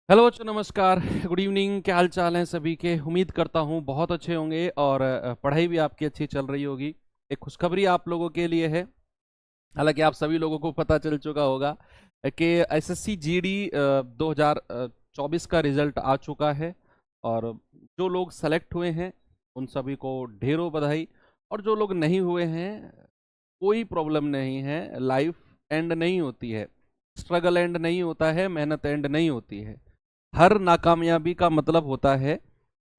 Hello बच्चों, नमस्कार, good evening. क्या हाल चाल है सभी के? उम्मीद करता हूँ बहुत अच्छे होंगे और पढ़ाई भी आपकी अच्छी चल रही होगी। एक खुशखबरी आप लोगों के लिए है। हालांकि आप सभी लोगों को पता चल चुका होगा कि एसएससी जीडी 2024 का रिजल्ट आ चुका है। और जो लोग सेलेक्ट हुए हैं उन सभी को ढेरों बधाई। और जो लोग नहीं हुए हैं, कोई प्रॉब्लम नहीं है। लाइफ एंड नहीं होती है, स्ट्रगल एंड नहीं होता है, मेहनत एंड नहीं होती है। हर नाकामयाबी का मतलब होता है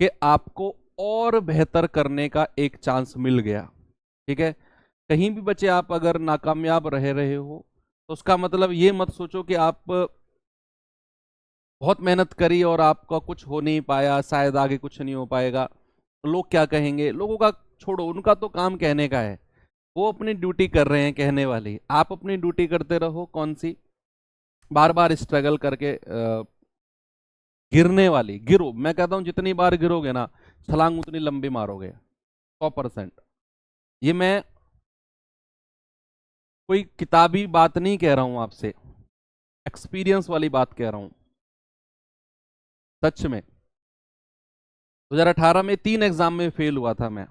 कि आपको और बेहतर करने का एक चांस मिल गया। ठीक है। कहीं भी बच्चे आप अगर नाकामयाब रह रहे हो तो उसका मतलब ये मत सोचो कि आप बहुत मेहनत करी और आपका कुछ हो नहीं पाया, शायद आगे कुछ नहीं हो पाएगा, लोग क्या कहेंगे। लोगों का छोड़ो, उनका तो काम कहने का है। वो अपनी ड्यूटी कर रहे हैं कहने वाली। आप अपनी ड्यूटी करते रहो। कौन सी? बार बार स्ट्रगल करके गिरने वाली। गिरो, मैं कहता हूं जितनी बार गिरोगे ना, छलांग उतनी लंबी मारोगे। 100%। ये मैं कोई किताबी बात नहीं कह रहा हूं आपसे, एक्सपीरियंस वाली बात कह रहा हूं। सच में 2018 में 3 एग्जाम में फेल हुआ था मैं।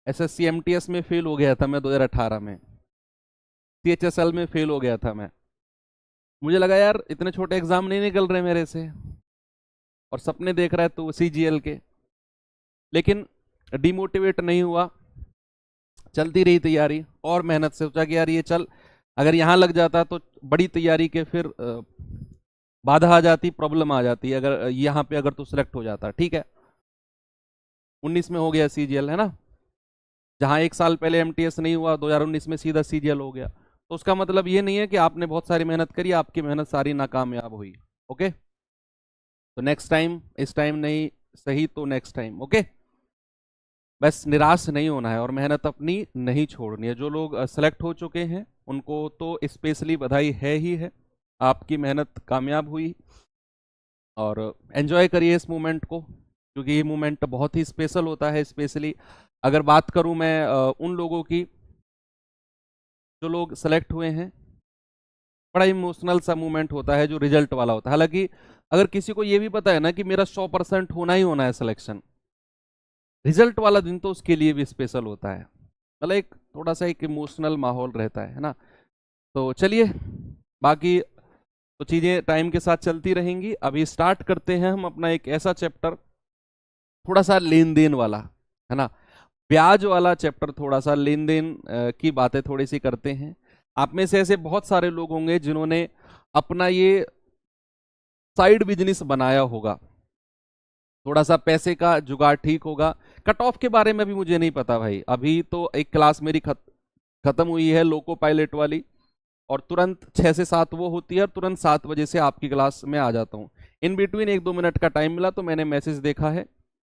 एसएससी एमटीएस में फेल हो गया था मैं 2018 में। सीएचएसएल में फेल हो गया था मैं। मुझे लगा यार इतने छोटे एग्जाम नहीं निकल रहे मेरे से, और सपने देख रहा है तो सीजीएल के। लेकिन डिमोटिवेट नहीं हुआ, चलती रही तैयारी और मेहनत से। सोचा कि यार ये चल, अगर यहाँ लग जाता तो बड़ी तैयारी के फिर बाधा आ जाती, प्रॉब्लम आ जाती अगर यहाँ पे अगर तू सिलेक्ट हो जाता। ठीक है। 19 में हो गया सीजीएल, है ना। जहाँ एक साल पहले एमटीएस नहीं हुआ, 2019 में सीधा सीजीएल हो गया। तो उसका मतलब ये नहीं है कि आपने बहुत सारी मेहनत करी, आपकी मेहनत सारी नाकामयाब हुई। ओके। तो नेक्स्ट टाइम, इस टाइम नहीं सही तो नेक्स्ट टाइम। ओके। बस निराश नहीं होना है और मेहनत अपनी नहीं छोड़नी है। जो लोग सेलेक्ट हो चुके हैं उनको तो स्पेशली बधाई है ही है। आपकी मेहनत कामयाब हुई। और एंजॉय करिए इस मोमेंट को, क्योंकि ये मोमेंट बहुत ही स्पेशल होता है। स्पेशली अगर बात करूं मैं उन लोगों की जो लोग सेलेक्ट हुए हैं, बड़ा इमोशनल सा मोमेंट होता है जो रिजल्ट वाला होता है। हालांकि अगर किसी को ये भी पता है ना कि मेरा 100% होना ही होना है सिलेक्शन, रिजल्ट वाला दिन तो उसके लिए भी स्पेशल होता है। मतलब एक थोड़ा सा एक इमोशनल माहौल रहता है ना। तो चलिए, बाकी तो चीज़ें टाइम के साथ चलती रहेंगी। अभी स्टार्ट करते हैं हम अपना एक ऐसा चैप्टर, थोड़ा सा लेन देन वाला, है ना। ब्याज वाला चैप्टर, थोड़ा सा लेन देन की बातें थोड़ी सी करते हैं। आप में से ऐसे बहुत सारे लोग होंगे जिन्होंने अपना ये साइड बिजनेस बनाया होगा। थोड़ा सा पैसे का जुगाड़ ठीक होगा। कट ऑफ के बारे में भी मुझे नहीं पता भाई। अभी तो एक क्लास मेरी खत्म हुई है लोको पायलट वाली, और तुरंत 6 से 7 वो होती है, और तुरंत 7 बजे से आपकी क्लास में आ जाता हूँ। इन बिटवीन 1-2 मिनट का टाइम मिला तो मैंने मैसेज देखा है।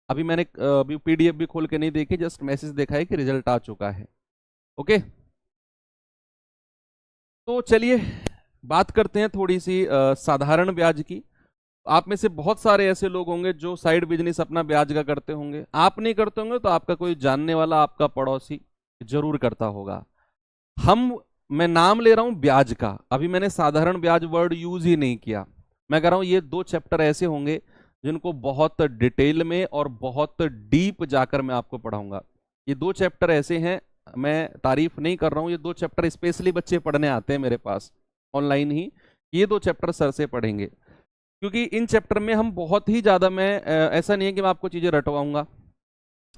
अभी मैंने अभी पीडीएफ भी खोल के नहीं देखी, जस्ट मैसेज देखा है कि रिजल्ट आ चुका है। ओके। तो चलिए बात करते हैं थोड़ी सी साधारण ब्याज की। आप में से बहुत सारे ऐसे लोग होंगे जो साइड बिजनेस अपना ब्याज का करते होंगे। आप नहीं करते होंगे तो आपका कोई जानने वाला, आपका पड़ोसी जरूर करता होगा। हम मैं नाम ले रहा हूं ब्याज का। अभी मैंने साधारण ब्याज वर्ड यूज ही नहीं किया। मैं कह रहा हूं ये 2 चैप्टर ऐसे होंगे जिनको बहुत डिटेल में और बहुत डीप जाकर मैं आपको पढ़ाऊंगा। ये 2 चैप्टर ऐसे हैं, मैं तारीफ नहीं कर रहा हूं, ये 2 चैप्टर स्पेशली बच्चे पढ़ने आते हैं मेरे पास ऑनलाइन ही। ये 2 चैप्टर सर से पढ़ेंगे, क्योंकि इन चैप्टर में हम बहुत ही ज्यादा, मैं ऐसा नहीं है कि मैं आपको चीजें रटवाऊंगा।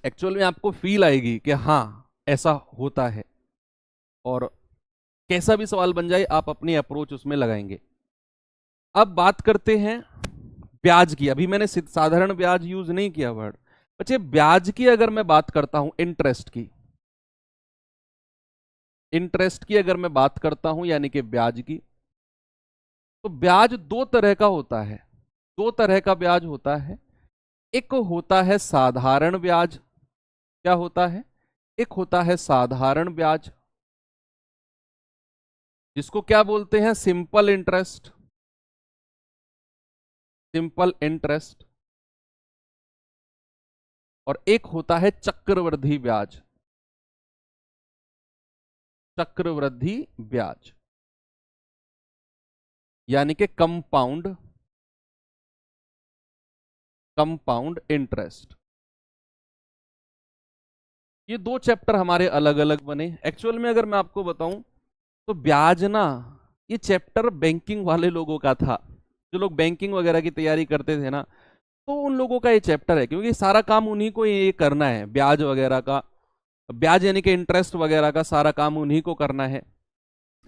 एक्चुअल में आपको फील आएगी कि हाँ ऐसा होता है, और कैसा भी सवाल बन जाए आप अपनी अप्रोच उसमें लगाएंगे। अब बात करते हैं ब्याज की। अभी मैंने साधारण ब्याज यूज नहीं किया वर्ड। बच्चे ब्याज की अगर मैं बात करता हूं, इंटरेस्ट की, इंटरेस्ट की अगर मैं बात करता हूं यानी कि ब्याज की, तो ब्याज 2 तरह का होता है। 2 तरह का ब्याज होता है। एक होता है साधारण ब्याज। क्या होता है? एक होता है साधारण ब्याज, जिसको क्या बोलते हैं? Simple interest. Simple interest. और एक होता है चक्रवृद्धि ब्याज। चक्रवृद्धि ब्याज यानी कि कंपाउंड कंपाउंड इंटरेस्ट। ये दो चैप्टर हमारे अलग अलग बने। एक्चुअल में अगर मैं आपको बताऊं तो ब्याज ना, ये चैप्टर बैंकिंग वाले लोगों का था, जो लोग बैंकिंग वगैरह की तैयारी करते थे ना, तो उन लोगों का ये चैप्टर है, क्योंकि सारा काम उन्हीं को ये करना है, ब्याज वगैरह का, ब्याज यानी कि इंटरेस्ट वगैरह का सारा काम उन्हीं को करना है,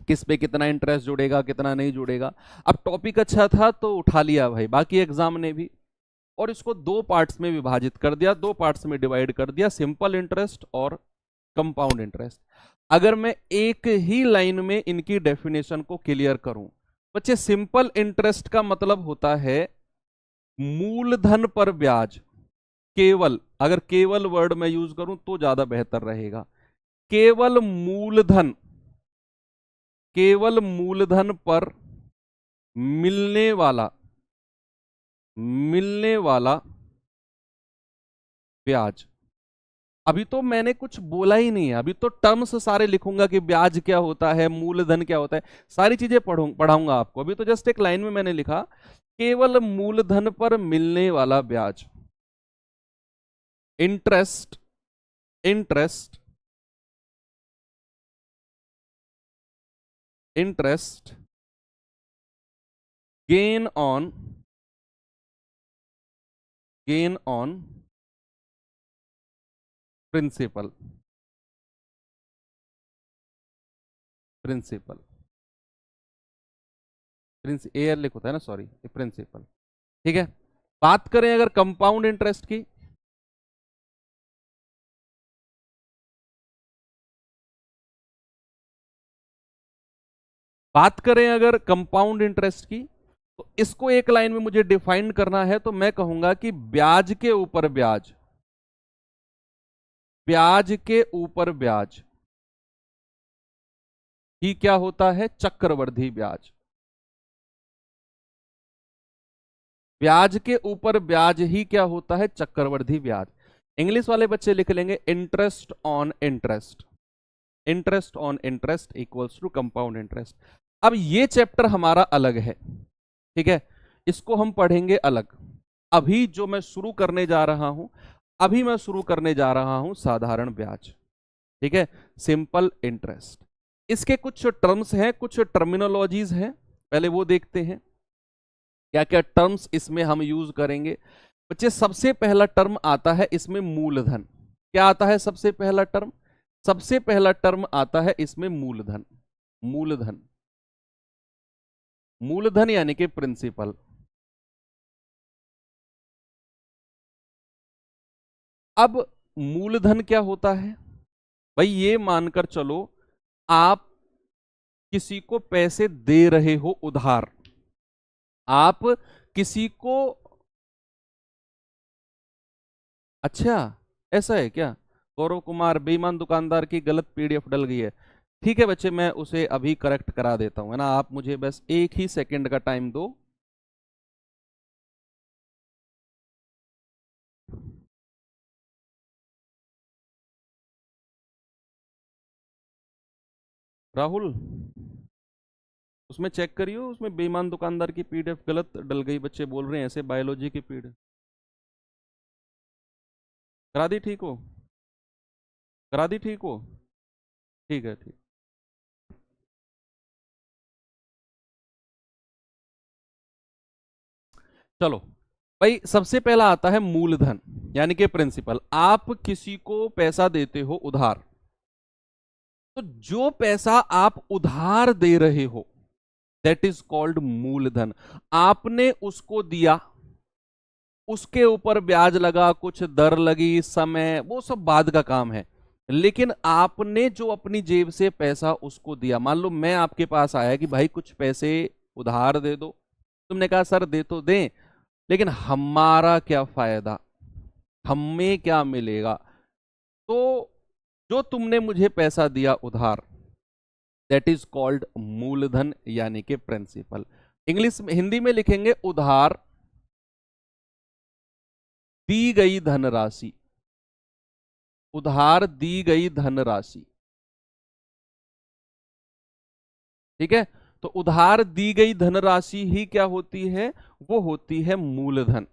किस पे कितना इंटरेस्ट जुड़ेगा कितना नहीं जुड़ेगा। अब टॉपिक अच्छा था तो उठा लिया भाई, बाकी एग्जाम ने भी, और इसको दो पार्ट्स में विभाजित कर दिया, दो पार्ट्स में डिवाइड कर दिया, सिंपल इंटरेस्ट और कंपाउंड इंटरेस्ट। अगर मैं एक ही लाइन में इनकी डेफिनेशन को क्लियर करूं, बच्चे सिंपल इंटरेस्ट का मतलब होता है मूलधन पर ब्याज। केवल, अगर केवल वर्ड मैं यूज करूं तो ज्यादा बेहतर रहेगा, केवल मूलधन, केवल मूलधन पर मिलने वाला, मिलने वाला ब्याज। अभी तो मैंने कुछ बोला ही नहीं है, अभी तो टर्म्स सारे लिखूंगा कि ब्याज क्या होता है, मूलधन क्या होता है, सारी चीजें पढ़ाऊंगा आपको। अभी तो जस्ट एक लाइन में मैंने लिखा केवल मूलधन पर मिलने वाला ब्याज। Interest, interest, interest gain on, gain on principal, principal, एयर लिख होता है ना, सॉरी, प्रिंसिपल। ठीक है। बात करें अगर कंपाउंड इंटरेस्ट की, बात करें अगर कंपाउंड इंटरेस्ट की, तो इसको एक लाइन में मुझे डिफाइन करना है तो मैं कहूंगा कि ब्याज के ऊपर ब्याज, ब्याज के ऊपर ब्याज ही क्या होता है, चक्रवृद्धि ब्याज। ब्याज के ऊपर ब्याज ही क्या होता है, चक्रवृद्धि ब्याज। इंग्लिश वाले बच्चे लिख लेंगे interest on interest, interest on interest equals to compound interest. अब ये चैप्टर हमारा अलग है, ठीक है, इसको हम पढ़ेंगे अलग। अभी जो मैं शुरू करने जा रहा हूं, अभी मैं शुरू करने जा रहा हूं साधारण ब्याज, ठीक है, सिंपल इंटरेस्ट। इसके कुछ टर्म्स हैं, कुछ टर्मिनोलॉजीज हैं, पहले वो देखते हैं क्या क्या टर्म्स इसमें हम यूज करेंगे। बच्चे सबसे पहला टर्म आता है इसमें मूलधन। क्या आता है सबसे पहला टर्म, सबसे पहला टर्म आता है इसमें मूलधन। मूलधन, मूलधन यानी कि प्रिंसिपल। अब मूलधन क्या होता है भाई, ये मानकर चलो आप किसी को पैसे दे रहे हो उधार, आप किसी को, अच्छा ऐसा है क्या, गौरव कुमार बेईमान दुकानदार की गलत पीडीएफ डल गई है। ठीक है बच्चे, मैं उसे अभी करेक्ट करा देता हूं, है ना, आप मुझे बस एक ही सेकंड का टाइम दो। राहुल, उसमें चेक करियो, उसमें बेईमान दुकानदार की पीडीएफ गलत डल गई, बच्चे बोल रहे हैं ऐसे, बायोलॉजी की पीडीएफ करा दी ठीक हो, करा दी ठीक हो, ठीक है ठीक। चलो भाई, सबसे पहला आता है मूलधन यानी कि प्रिंसिपल। आप किसी को पैसा देते हो उधार, तो जो पैसा आप उधार दे रहे हो दैट इज कॉल्ड मूलधन। आपने उसको दिया, उसके ऊपर ब्याज लगा, कुछ दर लगी, समय, वो सब बाद का काम है, लेकिन आपने जो अपनी जेब से पैसा उसको दिया, मान लो मैं आपके पास आया कि भाई कुछ पैसे उधार दे दो, तुमने कहा सर दे तो दें, लेकिन हमारा क्या फायदा, हमें क्या मिलेगा, तो जो तुमने मुझे पैसा दिया उधार दैट इज कॉल्ड मूलधन यानी कि प्रिंसिपल। इंग्लिश में, हिंदी में लिखेंगे उधार दी गई धनराशि, उधार दी गई धनराशि, ठीक है। तो उधार दी गई धनराशि ही क्या होती है, वो होती है मूलधन।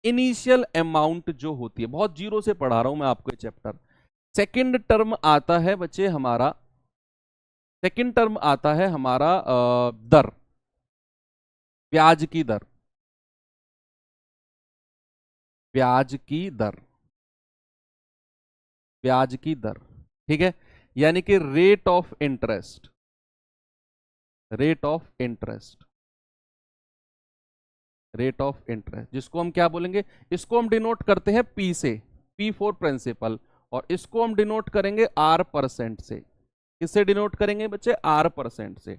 इनिशियल अमाउंट जो होती है, बहुत जीरो से पढ़ा रहा हूं मैं आपको ये चैप्टर। सेकंड टर्म आता है बच्चे हमारा, सेकंड टर्म आता है हमारा दर, ब्याज की दर, ब्याज की दर, ब्याज की दर, ठीक है, यानी कि rate of interest, rate of interest, rate of interest, जिसको हम क्या बोलेंगे, इसको हम डिनोट करते हैं पी से, पी फॉर प्रिंसिपल, और इसको हम डिनोट करेंगे आर परसेंट से। किससे डिनोट करेंगे बच्चे, आर परसेंट से।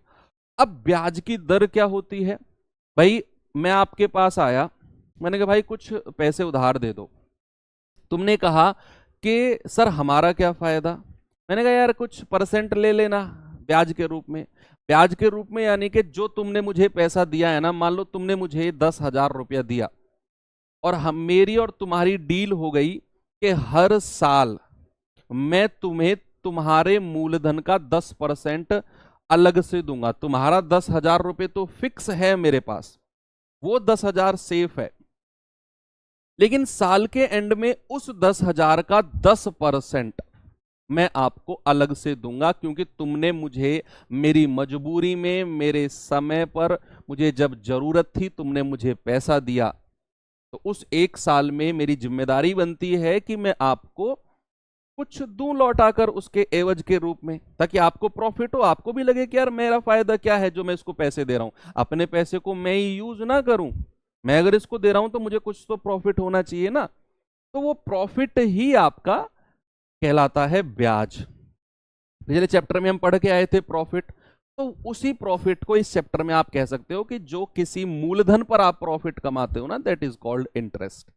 अब ब्याज की दर क्या होती है भाई, मैं आपके पास आया, मैंने कहा भाई कुछ पैसे उधार दे दो, तुमने कहा कि सर हमारा क्या फायदा, मैंने कहा यार कुछ परसेंट ले लेना ब्याज के रूप में, ब्याज के रूप में यानी कि जो तुमने मुझे पैसा दिया है ना, मान लो तुमने मुझे 10,000 रुपया दिया, और हम मेरी और तुम्हारी डील हो गई कि हर साल मैं तुम्हें तुम्हारे मूलधन का 10% अलग से दूंगा। तुम्हारा 10,000 रुपये तो फिक्स है मेरे पास, वो 10,000 सेफ है, लेकिन साल के एंड में उस 10,000 का 10% मैं आपको अलग से दूंगा, क्योंकि तुमने मुझे मेरी मजबूरी में, मेरे समय पर, मुझे जब जरूरत थी तुमने मुझे पैसा दिया, तो उस एक साल में मेरी जिम्मेदारी बनती है कि मैं आपको कुछ दूं लौटाकर उसके एवज के रूप में, ताकि आपको प्रॉफिट हो, आपको भी लगे कि यार मेरा फायदा क्या है जो मैं इसको पैसे दे रहा हूं, अपने पैसे को मैं ही यूज ना करूं, मैं अगर इसको दे रहा हूं तो मुझे कुछ तो प्रॉफिट होना चाहिए ना। तो वो प्रॉफिट ही आपका कहलाता है ब्याज। पिछले चैप्टर में हम पढ़ के आए थे प्रॉफिट, तो उसी प्रॉफिट को इस चैप्टर में आप कह सकते हो कि जो किसी मूलधन पर आप प्रॉफिट कमाते हो ना, दैट इज कॉल्ड इंटरेस्ट।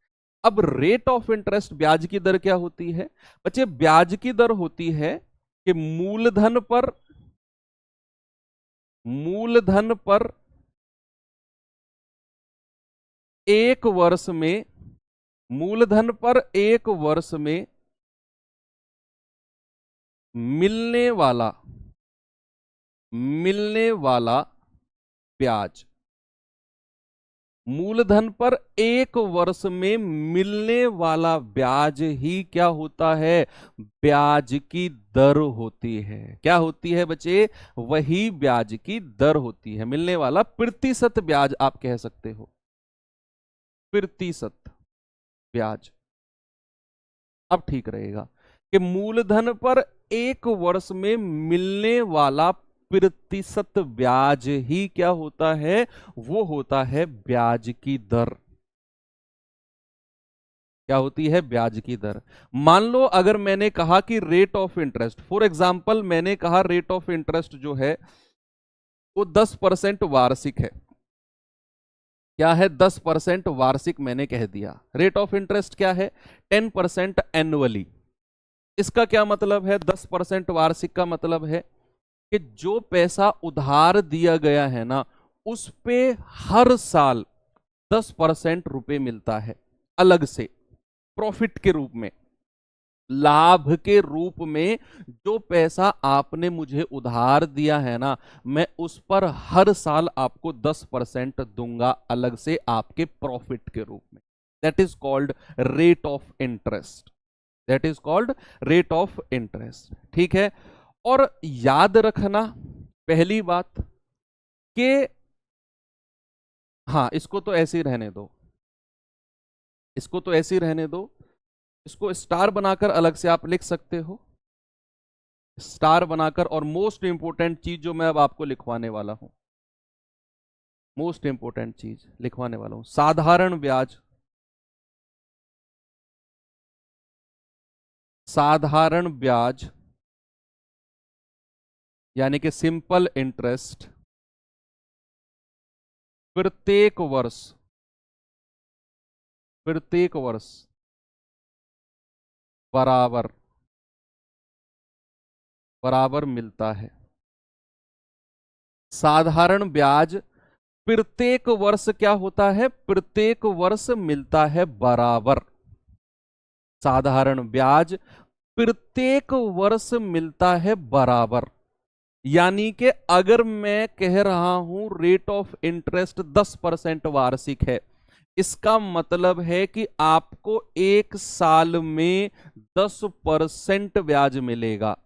अब रेट ऑफ इंटरेस्ट, ब्याज की दर क्या होती है बच्चे, ब्याज की दर होती है कि मूलधन पर, मूलधन पर एक वर्ष में, मूलधन पर एक वर्ष में मिलने वाला, मिलने वाला ब्याज, मूलधन पर एक वर्ष में मिलने वाला ब्याज ही क्या होता है, ब्याज की दर होती है। क्या होती है बच्चे, वही ब्याज की दर होती है, मिलने वाला प्रतिशत ब्याज आप कह सकते हो, प्रतिशत ब्याज। अब ठीक रहेगा कि मूलधन पर एक वर्ष में मिलने वाला प्रतिशत ब्याज ही क्या होता है, वो होता है ब्याज की दर। क्या होती है, ब्याज की दर। मान लो अगर मैंने कहा कि rate of interest, for example मैंने कहा रेट ऑफ इंटरेस्ट जो है वो 10% वार्षिक है। क्या है, 10% वार्षिक मैंने कह दिया। रेट ऑफ इंटरेस्ट क्या है, 10% एनुअली। इसका क्या मतलब है, 10% वार्षिक का मतलब है कि जो पैसा उधार दिया गया है ना, उस पे हर साल 10% रुपए मिलता है अलग से, प्रॉफिट के रूप में, लाभ के रूप में। जो पैसा आपने मुझे उधार दिया है ना, मैं उस पर हर साल आपको 10% दूंगा अलग से आपके प्रॉफिट के रूप में। That is called rate of interest, that is called rate of interest. ठीक है, और याद रखना पहली बात कि हाँ, इसको तो ऐसे ही रहने दो, इसको तो ऐसे ही रहने दो, इसको स्टार बनाकर अलग से आप लिख सकते हो, स्टार बनाकर। और मोस्ट इंपोर्टेंट चीज जो मैं अब आपको लिखवाने वाला हूं, मोस्ट इंपोर्टेंट चीज लिखवाने वाला हूं, साधारण ब्याज, साधारण ब्याज यानी कि सिंपल इंटरेस्ट प्रत्येक वर्ष, प्रत्येक वर्ष बराबर बराबर मिलता है। साधारण ब्याज प्रत्येक वर्ष क्या होता है, प्रत्येक वर्ष मिलता है बराबर। साधारण ब्याज प्रत्येक वर्ष मिलता है बराबर, यानी कि अगर मैं कह रहा हूं रेट ऑफ इंटरेस्ट 10% वार्षिक है, इसका मतलब है कि आपको एक साल में 10% ब्याज मिलेगा,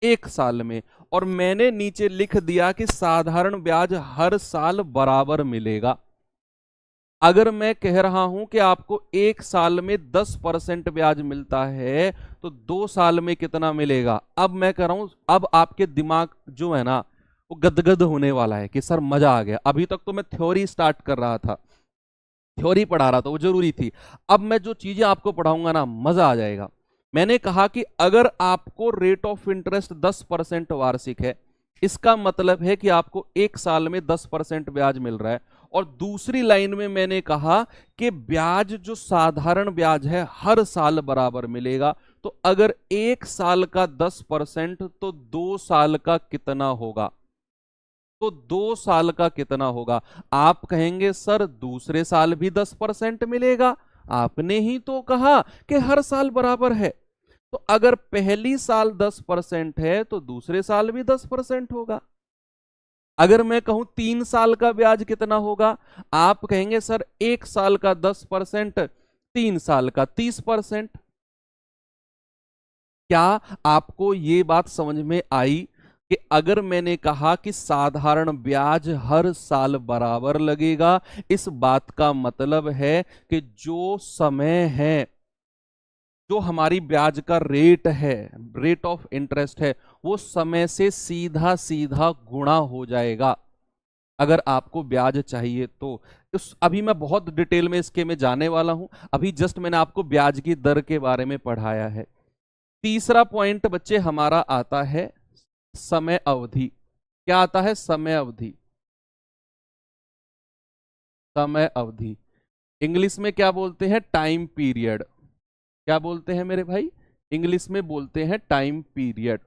एक साल में। और मैंने नीचे लिख दिया कि साधारण ब्याज हर साल बराबर मिलेगा। अगर मैं कह रहा हूं कि आपको एक साल में 10% ब्याज मिलता है तो 2 साल में कितना मिलेगा? अब मैं कह रहा हूं, अब आपके दिमाग जो है ना वो गदगद होने वाला है कि सर मजा आ गया। अभी तक तो मैं थ्योरी स्टार्ट कर रहा था, थ्योरी पढ़ा रहा था, वो जरूरी थी। अब मैं जो चीजें आपको पढ़ाऊंगा ना मजा आ जाएगा। मैंने कहा कि अगर आपको रेट ऑफ इंटरेस्ट 10% वार्षिक है, इसका मतलब है कि आपको एक साल में 10% ब्याज मिल रहा है। और दूसरी लाइन में मैंने कहा कि ब्याज जो साधारण ब्याज है हर साल बराबर मिलेगा। तो अगर एक साल का 10% तो 2 साल का कितना होगा? तो 2 साल का कितना होगा? आप कहेंगे सर दूसरे साल भी 10% मिलेगा, आपने ही तो कहा कि हर साल बराबर है। तो अगर पहली साल 10% है तो दूसरे साल भी 10% होगा। अगर मैं कहूं 3 साल का ब्याज कितना होगा, आप कहेंगे सर एक साल का 10%, 3 साल का 30%। क्या आपको ये बात समझ में आई कि अगर मैंने कहा कि साधारण ब्याज हर साल बराबर लगेगा, इस बात का मतलब है कि जो समय है, जो हमारी ब्याज का रेट है, रेट ऑफ इंटरेस्ट है, वो समय से सीधा सीधा गुणा हो जाएगा अगर आपको ब्याज चाहिए तो। उस अभी मैं बहुत डिटेल में इसके में जाने वाला हूं, अभी जस्ट मैंने आपको ब्याज की दर के बारे में पढ़ाया है। तीसरा पॉइंट बच्चे हमारा आता है समय अवधि। क्या आता है? समय अवधि। समय अवधि इंग्लिश में क्या बोलते हैं? Time period. क्या बोलते हैं मेरे भाई? इंग्लिश में बोलते हैं टाइम पीरियड।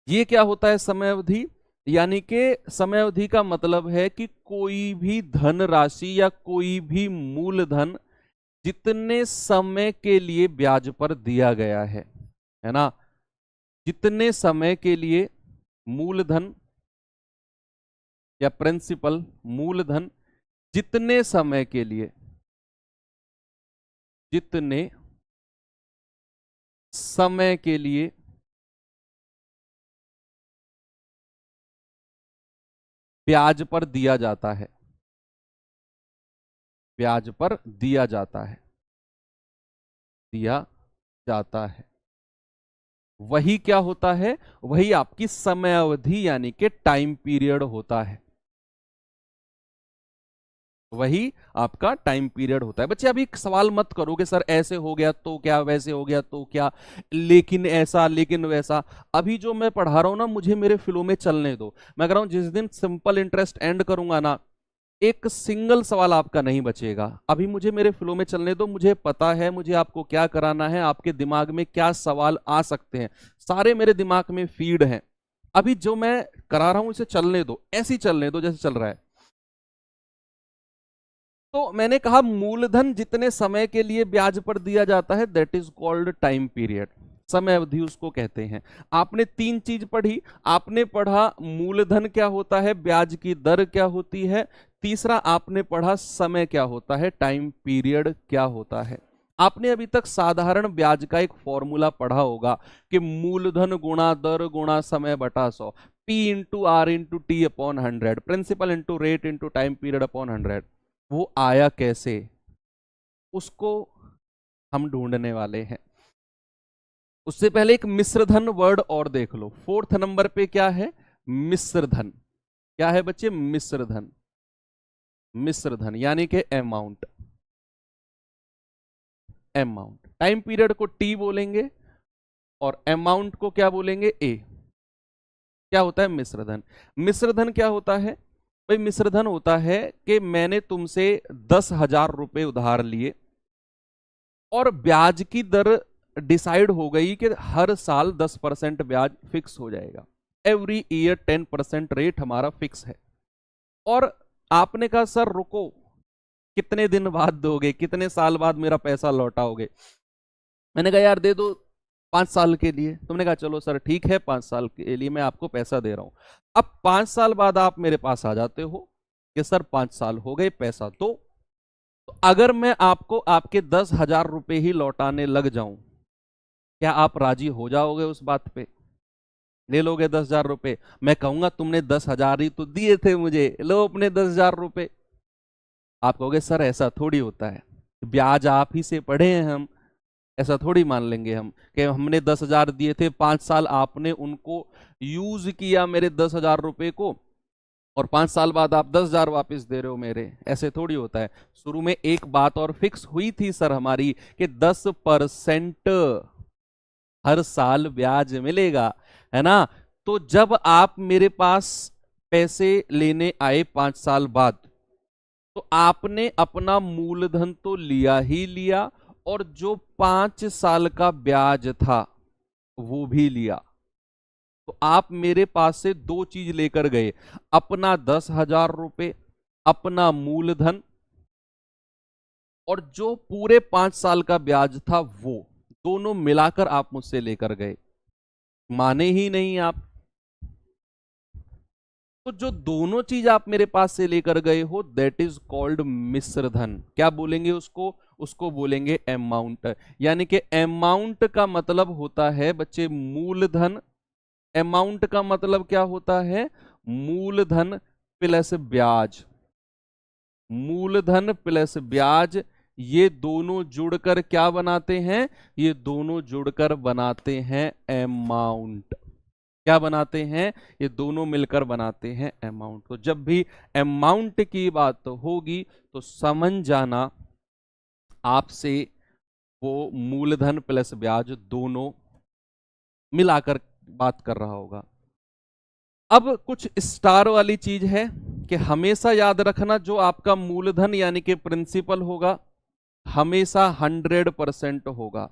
ये क्या होता है समय अवधि? यानी कि समय अवधि का मतलब है कि कोई भी धन राशि या कोई भी मूलधन जितने समय के लिए ब्याज पर दिया गया है ना, जितने समय के लिए मूलधन या प्रिंसिपल, मूलधन जितने समय के लिए, जितने समय के लिए ब्याज पर दिया जाता है, ब्याज पर दिया जाता है, दिया जाता है, वही क्या होता है? वही आपकी समय अवधि यानी कि टाइम पीरियड होता है, वही आपका टाइम पीरियड होता है। बच्चे अभी सवाल मत करो कि सर ऐसे हो गया तो क्या, वैसे हो गया तो क्या, लेकिन ऐसा, लेकिन वैसा। अभी जो मैं पढ़ा रहा हूं ना, मुझे मेरे फ्लो में चलने दो। मैं कह रहा हूं जिस दिन सिंपल इंटरेस्ट एंड करूंगा ना, एक सिंगल सवाल आपका नहीं बचेगा। अभी मुझे मेरे फ्लो में चलने दो, मुझे पता है मुझे आपको क्या कराना है, आपके दिमाग में क्या सवाल आ सकते हैं, सारे मेरे दिमाग में फीड हैं। अभी जो मैं करा रहा हूं इसे चलने दो, ऐसे ही चलने दो जैसे चल रहा है। तो मैंने कहा मूलधन जितने समय के लिए ब्याज पर दिया जाता है that is called time period, समय अवधि उसको कहते हैं। आपने 3 चीज पढ़ी, आपने पढ़ा मूलधन क्या होता है, ब्याज की दर क्या होती है, तीसरा आपने पढ़ा समय क्या होता है, टाइम पीरियड क्या होता है। आपने अभी तक साधारण ब्याज का एक फॉर्मूला पढ़ा होगा कि मूलधन गुणा दर गुणा समय बटा 100, P into R into T upon 100, principal into rate into time period upon 100। वो आया कैसे, उसको हम ढूंढने वाले हैं। उससे पहले एक मिश्रधन वर्ड और देख लो, 4th नंबर पे क्या है? मिश्रधन। क्या है बच्चे? मिश्रधन। मिश्रधन यानी कि अमाउंट, अमाउंट। टाइम पीरियड को टी बोलेंगे और अमाउंट को क्या बोलेंगे? ए। क्या होता है मिश्रधन? मिश्रधन क्या होता है भाई? मिश्रधन होता है कि मैंने तुमसे 10,000 रुपए उधार लिए और ब्याज की दर डिसाइड हो गई कि हर साल 10% ब्याज फिक्स हो जाएगा, एवरी ईयर 10% रेट हमारा फिक्स है। और आपने कहा सर रुको, कितने दिन बाद दोगे, कितने साल बाद मेरा पैसा लौटाओगे? मैंने कहा यार दे दो 5 साल के लिए। तुमने कहा चलो सर ठीक है, 5 साल के लिए मैं आपको पैसा दे रहा हूं। अब 5 साल बाद आप मेरे पास आ जाते हो कि सर 5 साल हो गए, पैसा दो। तो अगर मैं आपको आपके 10,000 रुपए ही लौटाने लग जाऊं, क्या आप राजी हो जाओगे उस बात पे? ले लोगे 10,000 रुपए? मैं कहूंगा तुमने 10,000 ही तो दिए थे मुझे, लो अपने 10,000 रुपए। आप कहोगे सर ऐसा थोड़ी होता है, ब्याज आप ही से पढ़े हैं हम, ऐसा थोड़ी मान लेंगे हम कि हमने 10,000 दिए थे, 5 साल आपने उनको यूज किया मेरे 10,000 रुपए को, और 5 साल बाद आप 10,000 वापस दे रहे हो मेरे, ऐसे थोड़ी होता है। शुरू में एक बात और फिक्स हुई थी सर हमारी कि 10% हर साल ब्याज मिलेगा, है ना? तो जब आप मेरे पास पैसे लेने आए 5 साल बाद, तो आपने अपना मूलधन तो लिया ही लिया, और जो 5 साल का ब्याज था वो भी लिया। तो आप मेरे पास से दो चीज लेकर गए, अपना 10,000 रुपए, अपना मूलधन, और जो पूरे 5 साल का ब्याज था वो दोनों मिलाकर आप मुझसे लेकर गए। माने ही नहीं आप। तो जो दोनों चीज आप मेरे पास से लेकर गए हो, दैट इज कॉल्ड मिश्र धन। क्या बोलेंगे उसको? उसको बोलेंगे अमाउंट। यानी कि अमाउंट का मतलब होता है बच्चे मूलधन, अमाउंट का मतलब क्या होता है? मूलधन प्लस ब्याज। मूलधन प्लस ब्याज, ये दोनों जुड़कर क्या बनाते हैं? ये दोनों जुड़कर बनाते हैं अमाउंट। क्या बनाते हैं? ये दोनों मिलकर बनाते हैं अमाउंट। तो जब भी अमाउंट की बात होगी तो समझ जाना आपसे वो मूलधन प्लस ब्याज दोनों मिलाकर बात कर रहा होगा। अब कुछ स्टार वाली चीज है कि हमेशा याद रखना, जो आपका मूलधन यानी कि प्रिंसिपल होगा, हमेशा 100% होगा।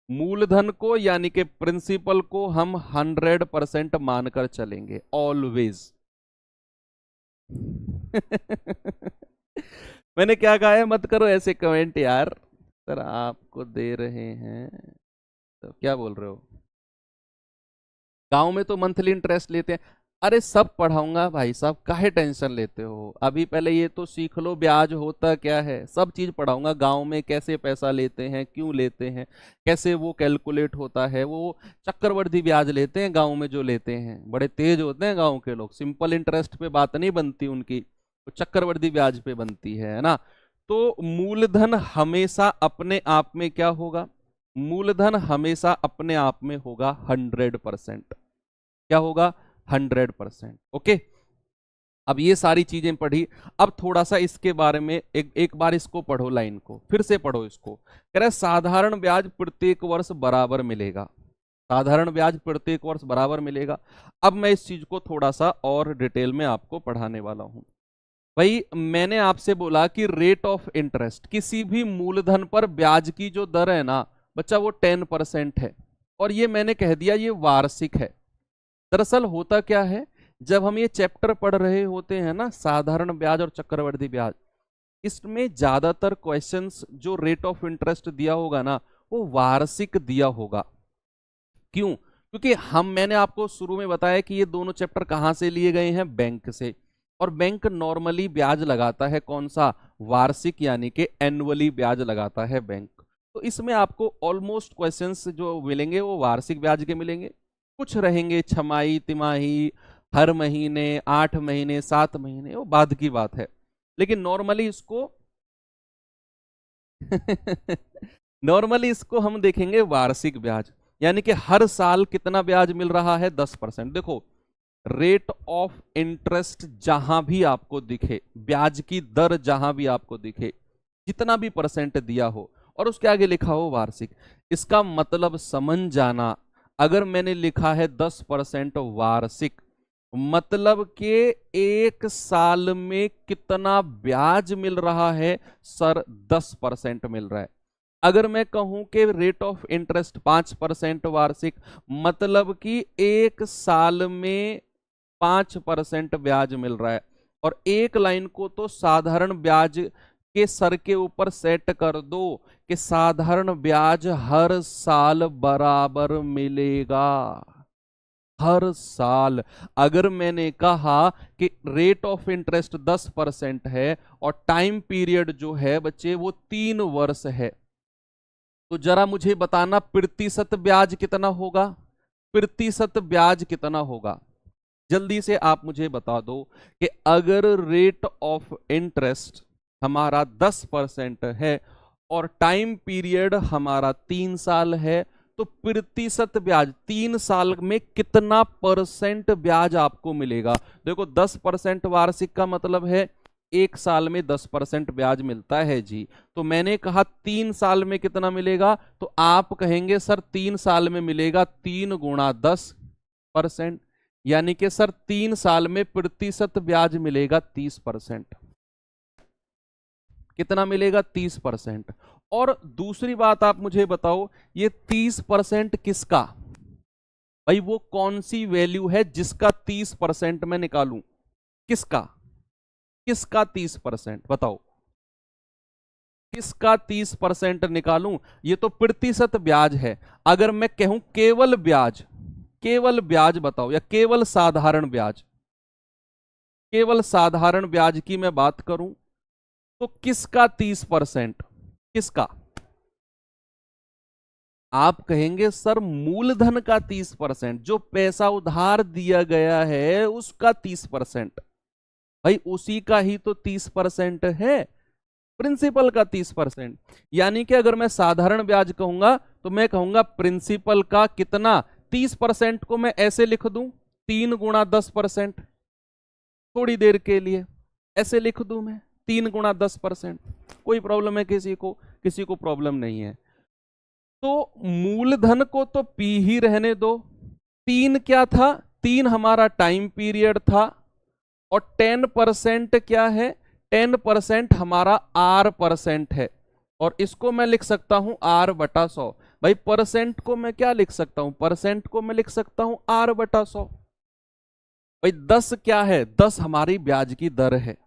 मूलधन को यानी कि प्रिंसिपल को हम 100% मानकर चलेंगे ऑलवेज। मैंने क्या कहा है? मत करो ऐसे कमेंट यार, सर आपको दे रहे हैं तो क्या बोल रहे हो? गांव में तो मंथली इंटरेस्ट लेते हैं। अरे सब पढ़ाऊंगा भाई साहब, काहे टेंशन लेते हो? अभी पहले ये तो सीख लो ब्याज होता क्या है, सब चीज पढ़ाऊंगा। गांव में कैसे पैसा लेते हैं, क्यों लेते हैं, कैसे वो कैलकुलेट होता है। वो चक्रवृद्धि ब्याज लेते हैं गांव में, जो लेते हैं बड़े तेज होते हैं गांव के लोग, सिंपल इंटरेस्ट पे बात नहीं बनती उनकी, वो चक्रवृद्धि ब्याज पे बनती है ना? तो मूलधन हमेशा अपने आप में क्या होगा? मूलधन हमेशा अपने आप में होगा 100%। क्या होगा? 100%। ओके, अब ये सारी चीजें पढ़ी। अब थोड़ा सा इसके बारे में एक बार इसको पढ़ो, लाइन को फिर से पढ़ो। इसको कह रहा है साधारण ब्याज प्रत्येक वर्ष बराबर मिलेगा। साधारण ब्याज प्रत्येक वर्ष बराबर मिलेगा। अब मैं इस चीज को थोड़ा सा और डिटेल में आपको पढ़ाने वाला हूं। भाई मैंने आपसे बोला कि रेट ऑफ इंटरेस्ट, किसी भी मूलधन पर ब्याज की जो दर है ना बच्चा, वो 10% है। और ये मैंने कह दिया ये वार्षिक है। दरअसल होता क्या है, जब हम ये चैप्टर पढ़ रहे होते हैं ना, साधारण ब्याज और चक्रवृद्धि ब्याज, इसमें ज्यादातर क्वेश्चंस जो रेट ऑफ इंटरेस्ट दिया होगा ना, वो वार्षिक दिया होगा। क्यों? क्योंकि मैंने आपको शुरू में बताया कि ये दोनों चैप्टर कहां से लिए गए हैं? बैंक से। और बैंक नॉर्मली ब्याज लगाता है कौन सा? वार्षिक, यानी कि एनुअली ब्याज लगाता है बैंक। तो इसमें आपको ऑलमोस्ट क्वेश्चंस जो मिलेंगे वो वार्षिक ब्याज के मिलेंगे। कुछ रहेंगे छमाही, तिमाही, हर महीने, 8 महीने, 7 महीने, वो बाद की बात है। लेकिन नॉर्मली इसको नॉर्मली इसको हम देखेंगे वार्षिक ब्याज, यानी कि हर साल कितना ब्याज मिल रहा है? 10%। देखो रेट ऑफ इंटरेस्ट जहां भी आपको दिखे, ब्याज की दर जहां भी आपको दिखे, जितना भी परसेंट दिया हो और उसके आगे लिखा हो वार्षिक, इसका मतलब समझ जाना, अगर मैंने लिखा है 10% वार्षिक, मतलब कि एक साल में कितना ब्याज मिल रहा है? सर 10% मिल रहा है। अगर मैं कहूं कि रेट ऑफ इंटरेस्ट 5% वार्षिक, मतलब कि एक साल में 5% ब्याज मिल रहा है। और एक लाइन को तो साधारण ब्याज के सर के ऊपर सेट कर दो कि साधारण ब्याज हर साल बराबर मिलेगा। हर साल। अगर मैंने कहा कि रेट ऑफ इंटरेस्ट 10% है और टाइम पीरियड जो है बच्चे वो 3 वर्ष है, तो जरा मुझे बताना प्रतिशत ब्याज कितना होगा, प्रतिशत ब्याज कितना होगा। जल्दी से आप मुझे बता दो कि अगर रेट ऑफ इंटरेस्ट हमारा 10% है और टाइम पीरियड हमारा 3 साल है, तो प्रतिशत ब्याज 3 साल में कितना परसेंट ब्याज आपको मिलेगा। देखो 10% वार्षिक का मतलब है 1 साल में 10% ब्याज मिलता है जी। तो मैंने कहा 3 साल में कितना मिलेगा, तो आप कहेंगे सर 3 साल में मिलेगा 3 × 10%, यानी कि सर 3 साल में प्रतिशत ब्याज मिलेगा 30%। कितना मिलेगा, 30%। और दूसरी बात आप मुझे बताओ, ये 30% किसका, भाई वो कौन सी वैल्यू है जिसका 30% मैं निकालूं, किसका, किसका 30% बताओ, किसका 30% निकालूं। ये तो प्रतिशत ब्याज है। अगर मैं कहूं केवल ब्याज, केवल ब्याज बताओ, या केवल साधारण ब्याज, केवल साधारण ब्याज की मैं बात करूं तो किसका 30%, किसका। आप कहेंगे सर मूलधन का 30%, जो पैसा उधार दिया गया है उसका 30%। भाई उसी का ही तो 30% है, प्रिंसिपल का 30%। यानी कि अगर मैं साधारण ब्याज कहूंगा तो मैं कहूंगा प्रिंसिपल का कितना, 30% को मैं ऐसे लिख दूं 3 × 10%, थोड़ी देर के लिए ऐसे लिख दूं मैं 3 × 10%। कोई प्रॉब्लम है किसी को, किसी को प्रॉब्लम नहीं है। तो मूलधन को तो पी ही रहने दो। 3 क्या था, 3 हमारा टाइम पीरियड था, और 10% क्या है, 10% हमारा R% है, और इसको मैं लिख सकता हूं R/100। भाई परसेंट को मैं क्या लिख सकता हूं, परसेंट को मैं लिख सकता हूं R/100। भाई 10 क्या है, 10 हमारी ब्याज की दर है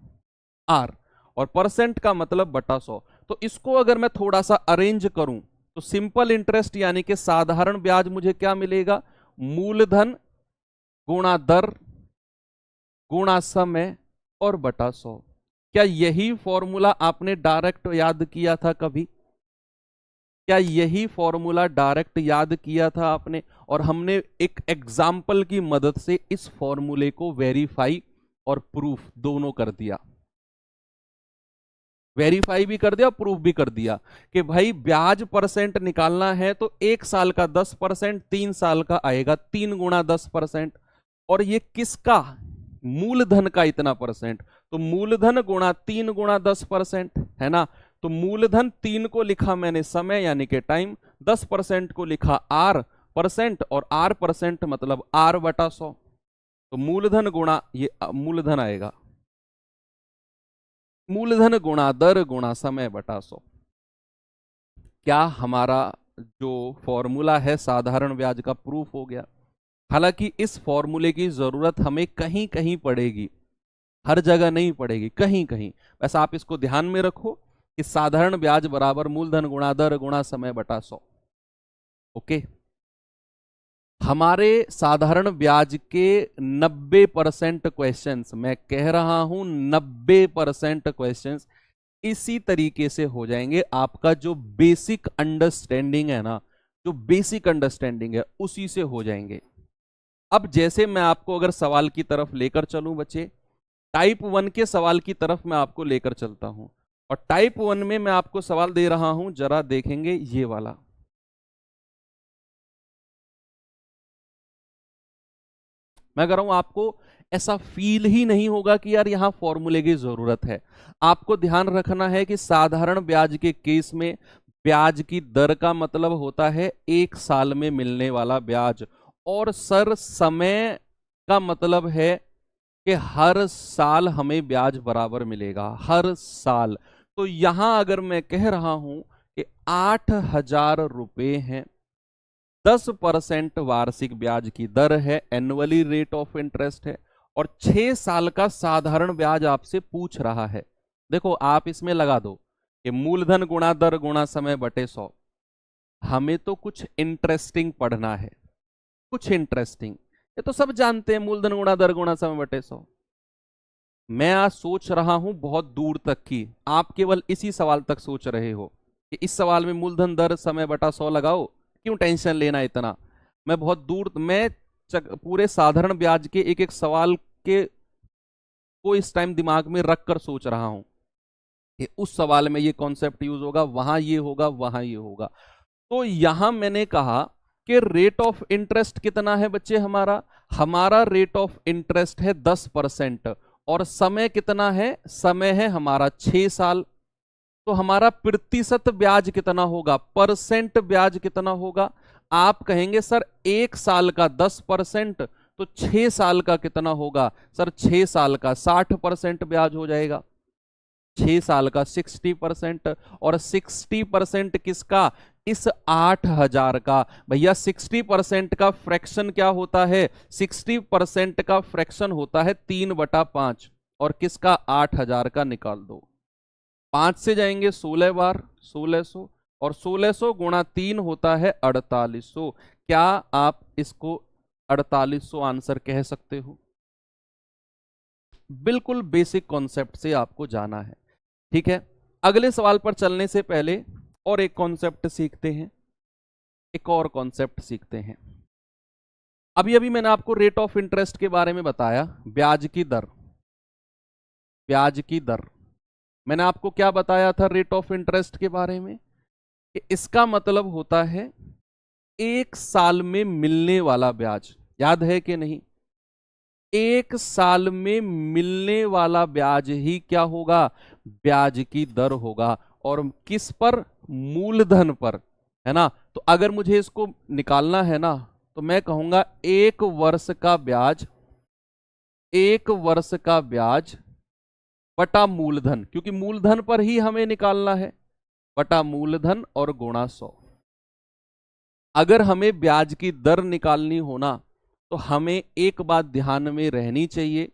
R, और परसेंट का मतलब बटा 100। तो इसको अगर मैं थोड़ा सा अरेंज करूं तो सिंपल इंटरेस्ट यानी कि साधारण ब्याज मुझे क्या मिलेगा, मूलधन गुणा दर गुणा समय और बटा 100। क्या यही फॉर्मूला आपने डायरेक्ट याद किया था कभी, क्या यही फॉर्मूला डायरेक्ट याद किया था आपने, और हमने एक एग्जाम्पल की मदद से इस फॉर्मूले को वेरीफाई और प्रूफ दोनों कर दिया, वेरीफाई भी कर दिया, प्रूफ भी कर दिया कि भाई ब्याज परसेंट निकालना है तो 1 साल का 10%, 3 साल का आएगा 3 × 10%। और ये किसका, मूलधन का इतना परसेंट, तो मूलधन गुणा 3 × 10% है ना। तो मूलधन 3 को लिखा मैंने समय यानी कि टाइम, 10% को लिखा R% और R% मतलब R/100। तो मूलधन गुणा ये मूलधन आएगा, मूलधन गुणा दर गुणा समय बटा 100। क्या हमारा जो फॉर्मूला है साधारण ब्याज का प्रूफ हो गया। हालांकि इस फॉर्मूले की जरूरत हमें कहीं कहीं पड़ेगी, हर जगह नहीं पड़ेगी, कहीं कहीं। बस आप इसको ध्यान में रखो कि साधारण ब्याज बराबर मूलधन गुणा दर गुणा समय बटा 100। ओके, हमारे साधारण ब्याज के 90% क्वेश्चंस, मैं कह रहा हूं 90% क्वेश्चंस इसी तरीके से हो जाएंगे। आपका जो बेसिक अंडरस्टैंडिंग है ना, जो बेसिक अंडरस्टैंडिंग है उसी से हो जाएंगे। अब जैसे मैं आपको अगर सवाल की तरफ लेकर चलूं बच्चे, टाइप 1 के सवाल की तरफ मैं आपको लेकर चलता हूं, और टाइप 1 में मैं आपको सवाल दे रहा हूं, जरा देखेंगे ये वाला। मैं कह रहा हूं आपको ऐसा फील ही नहीं होगा कि यार यहां फॉर्मूले की जरूरत है। आपको ध्यान रखना है कि साधारण ब्याज के केस में ब्याज की दर का मतलब होता है 1 साल में मिलने वाला ब्याज, और सर समय का मतलब है कि हर साल हमें ब्याज बराबर मिलेगा, हर साल। तो यहां अगर मैं कह रहा हूं कि 8,000 रुपए हैं, 10% वार्षिक ब्याज की दर है, एनुअली रेट ऑफ इंटरेस्ट है, और 6 साल का साधारण ब्याज आपसे पूछ रहा है। देखो आप इसमें लगा दो कि मूलधन गुणा दर गुणा समय बटे 100। हमें तो कुछ इंटरेस्टिंग पढ़ना है, कुछ इंटरेस्टिंग। ये तो सब जानते हैं, मूलधन गुणा दर गुणा समय बटे 100। मैं आज सोच रहा हूं बहुत दूर तक की, आप केवल इसी सवाल तक सोच रहे हो कि इस सवाल में मूलधन दर समय बटा 100 लगाओ, क्यों टेंशन लेना इतना। मैं बहुत दूर, मैं पूरे साधारण ब्याज के एक एक सवाल के को इस टाइम दिमाग में रख कर सोच रहा हूं कि उस सवाल में ये कॉन्सेप्ट यूज होगा, वहां ये होगा, वहां ये होगा। तो यहां मैंने कहा कि रेट ऑफ इंटरेस्ट कितना है बच्चे, हमारा हमारा रेट ऑफ इंटरेस्ट है 10%, और समय कितना है, समय है हमारा 6 साल। तो हमारा प्रतिशत ब्याज कितना होगा, परसेंट ब्याज कितना होगा। आप कहेंगे सर 1 साल का 10%, तो 6 साल का कितना होगा, सर 6 साल का 60% ब्याज हो जाएगा, 6 साल का 60%। और 60% किसका, इस 8,000 का। भैया 60% का फ्रैक्शन क्या होता है, 60% का फ्रैक्शन होता है 3/5, और किसका, 8,000 का निकाल दो। 5 से जाएंगे 16 बार 1600, और 1600 गुणा 3 होता है 4800। क्या आप इसको 4800 आंसर कह सकते हो। बिल्कुल बेसिक कॉन्सेप्ट से आपको जाना है, ठीक है। अगले सवाल पर चलने से पहले और एक कॉन्सेप्ट सीखते हैं, एक और कॉन्सेप्ट सीखते हैं। अभी अभी मैंने आपको रेट ऑफ इंटरेस्ट के बारे में बताया, ब्याज की दर, ब्याज की दर। मैंने आपको क्या बताया था रेट ऑफ इंटरेस्ट के बारे में, कि इसका मतलब होता है 1 साल में मिलने वाला ब्याज। याद है कि नहीं, 1 साल में मिलने वाला ब्याज ही क्या होगा, ब्याज की दर होगा। और किस पर, मूलधन पर, है ना। तो अगर मुझे इसको निकालना है ना, तो मैं कहूंगा 1 वर्ष का ब्याज, 1 वर्ष का ब्याज बटा मूलधन, क्योंकि मूलधन पर ही हमें निकालना है, बटा मूलधन और गुणा 100। अगर हमें ब्याज की दर निकालनी होना, तो हमें एक बात ध्यान में रहनी चाहिए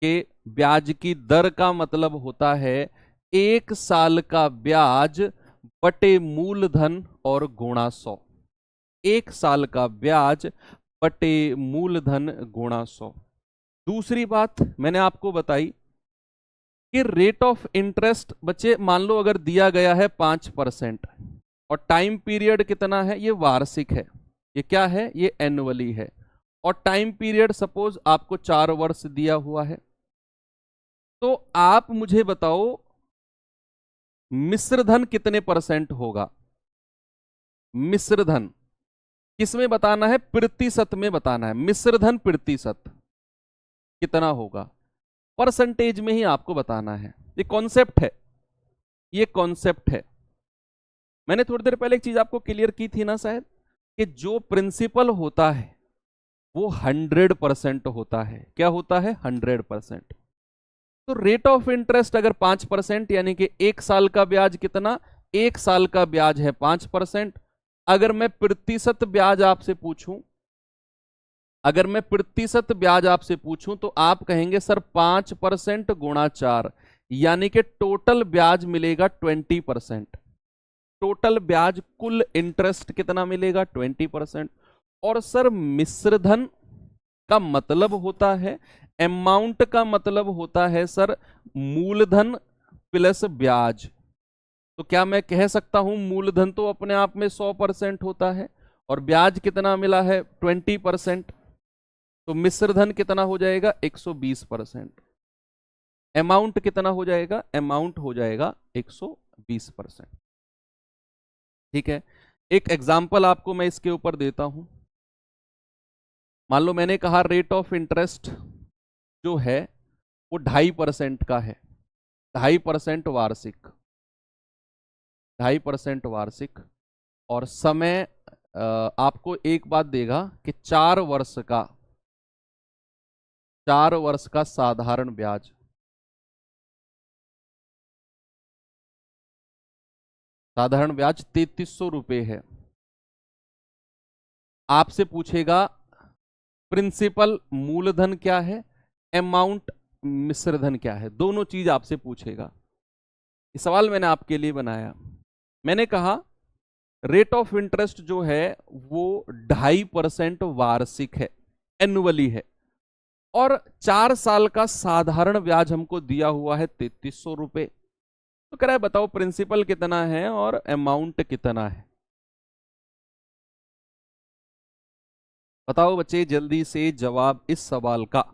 कि ब्याज की दर का मतलब होता है 1 साल का ब्याज बटे मूलधन और गुणा 100। 1 साल का ब्याज बटे मूलधन गुणा 100। दूसरी बात मैंने आपको बताई कि रेट ऑफ इंटरेस्ट बच्चे, मान लो अगर दिया गया है 5%, और टाइम पीरियड कितना है, ये वार्षिक है, ये क्या है, ये एनुअली है, और टाइम पीरियड सपोज आपको 4 वर्ष दिया हुआ है। तो आप मुझे बताओ मिश्रधन कितने परसेंट होगा। मिश्रधन किसमें बताना है, प्रतिशत में बताना है। मिश्रधन प्रतिशत कितना होगा, परसेंटेज में ही आपको बताना है। ये कॉन्सेप्ट है, ये कॉन्सेप्ट है। मैंने थोड़ी देर पहले एक चीज आपको क्लियर की थी ना शायद, कि जो प्रिंसिपल होता है वो 100% होता है। क्या होता है, 100%। तो रेट ऑफ इंटरेस्ट अगर 5%, यानी कि 1 साल का ब्याज कितना, 1 साल का ब्याज है 5%। अगर मैं प्रतिशत ब्याज आपसे पूछूं, अगर मैं प्रतिशत ब्याज आपसे पूछूं, तो आप कहेंगे सर 5% गुणा 4, यानी कि टोटल ब्याज मिलेगा 20%। टोटल ब्याज, कुल इंटरेस्ट कितना मिलेगा, 20%। और सर मिश्रधन का मतलब होता है, अमाउंट का मतलब होता है सर मूलधन प्लस ब्याज। तो क्या मैं कह सकता हूं मूलधन तो अपने आप में 100% होता है, और ब्याज कितना मिला है, 20%। तो मिश्रधन कितना हो जाएगा, 120%। अमाउंट कितना हो जाएगा, अमाउंट हो जाएगा 120%। ठीक है, एक एग्जाम्पल आपको मैं इसके ऊपर देता हूं। मान लो मैंने कहा रेट ऑफ इंटरेस्ट जो है वो 2.5% का है, 2.5% वार्षिक, 2.5% वार्षिक। और समय आपको एक बात देगा कि 4 वर्ष का, 4 वर्ष का साधारण ब्याज, साधारण ब्याज 3300 रुपये है। आपसे पूछेगा प्रिंसिपल मूलधन क्या है, अमाउंट मिश्रधन क्या है, दोनों चीज आपसे पूछेगा। ये सवाल मैंने आपके लिए बनाया। मैंने कहा रेट ऑफ इंटरेस्ट जो है वो 2.5% वार्षिक है, एनुअली है। और 4 साल का साधारण ब्याज हमको दिया हुआ है 3300 रुपए। तो कह रहा है बताओ प्रिंसिपल कितना है और अमाउंट कितना है। बताओ बच्चे जल्दी से जवाब इस सवाल का।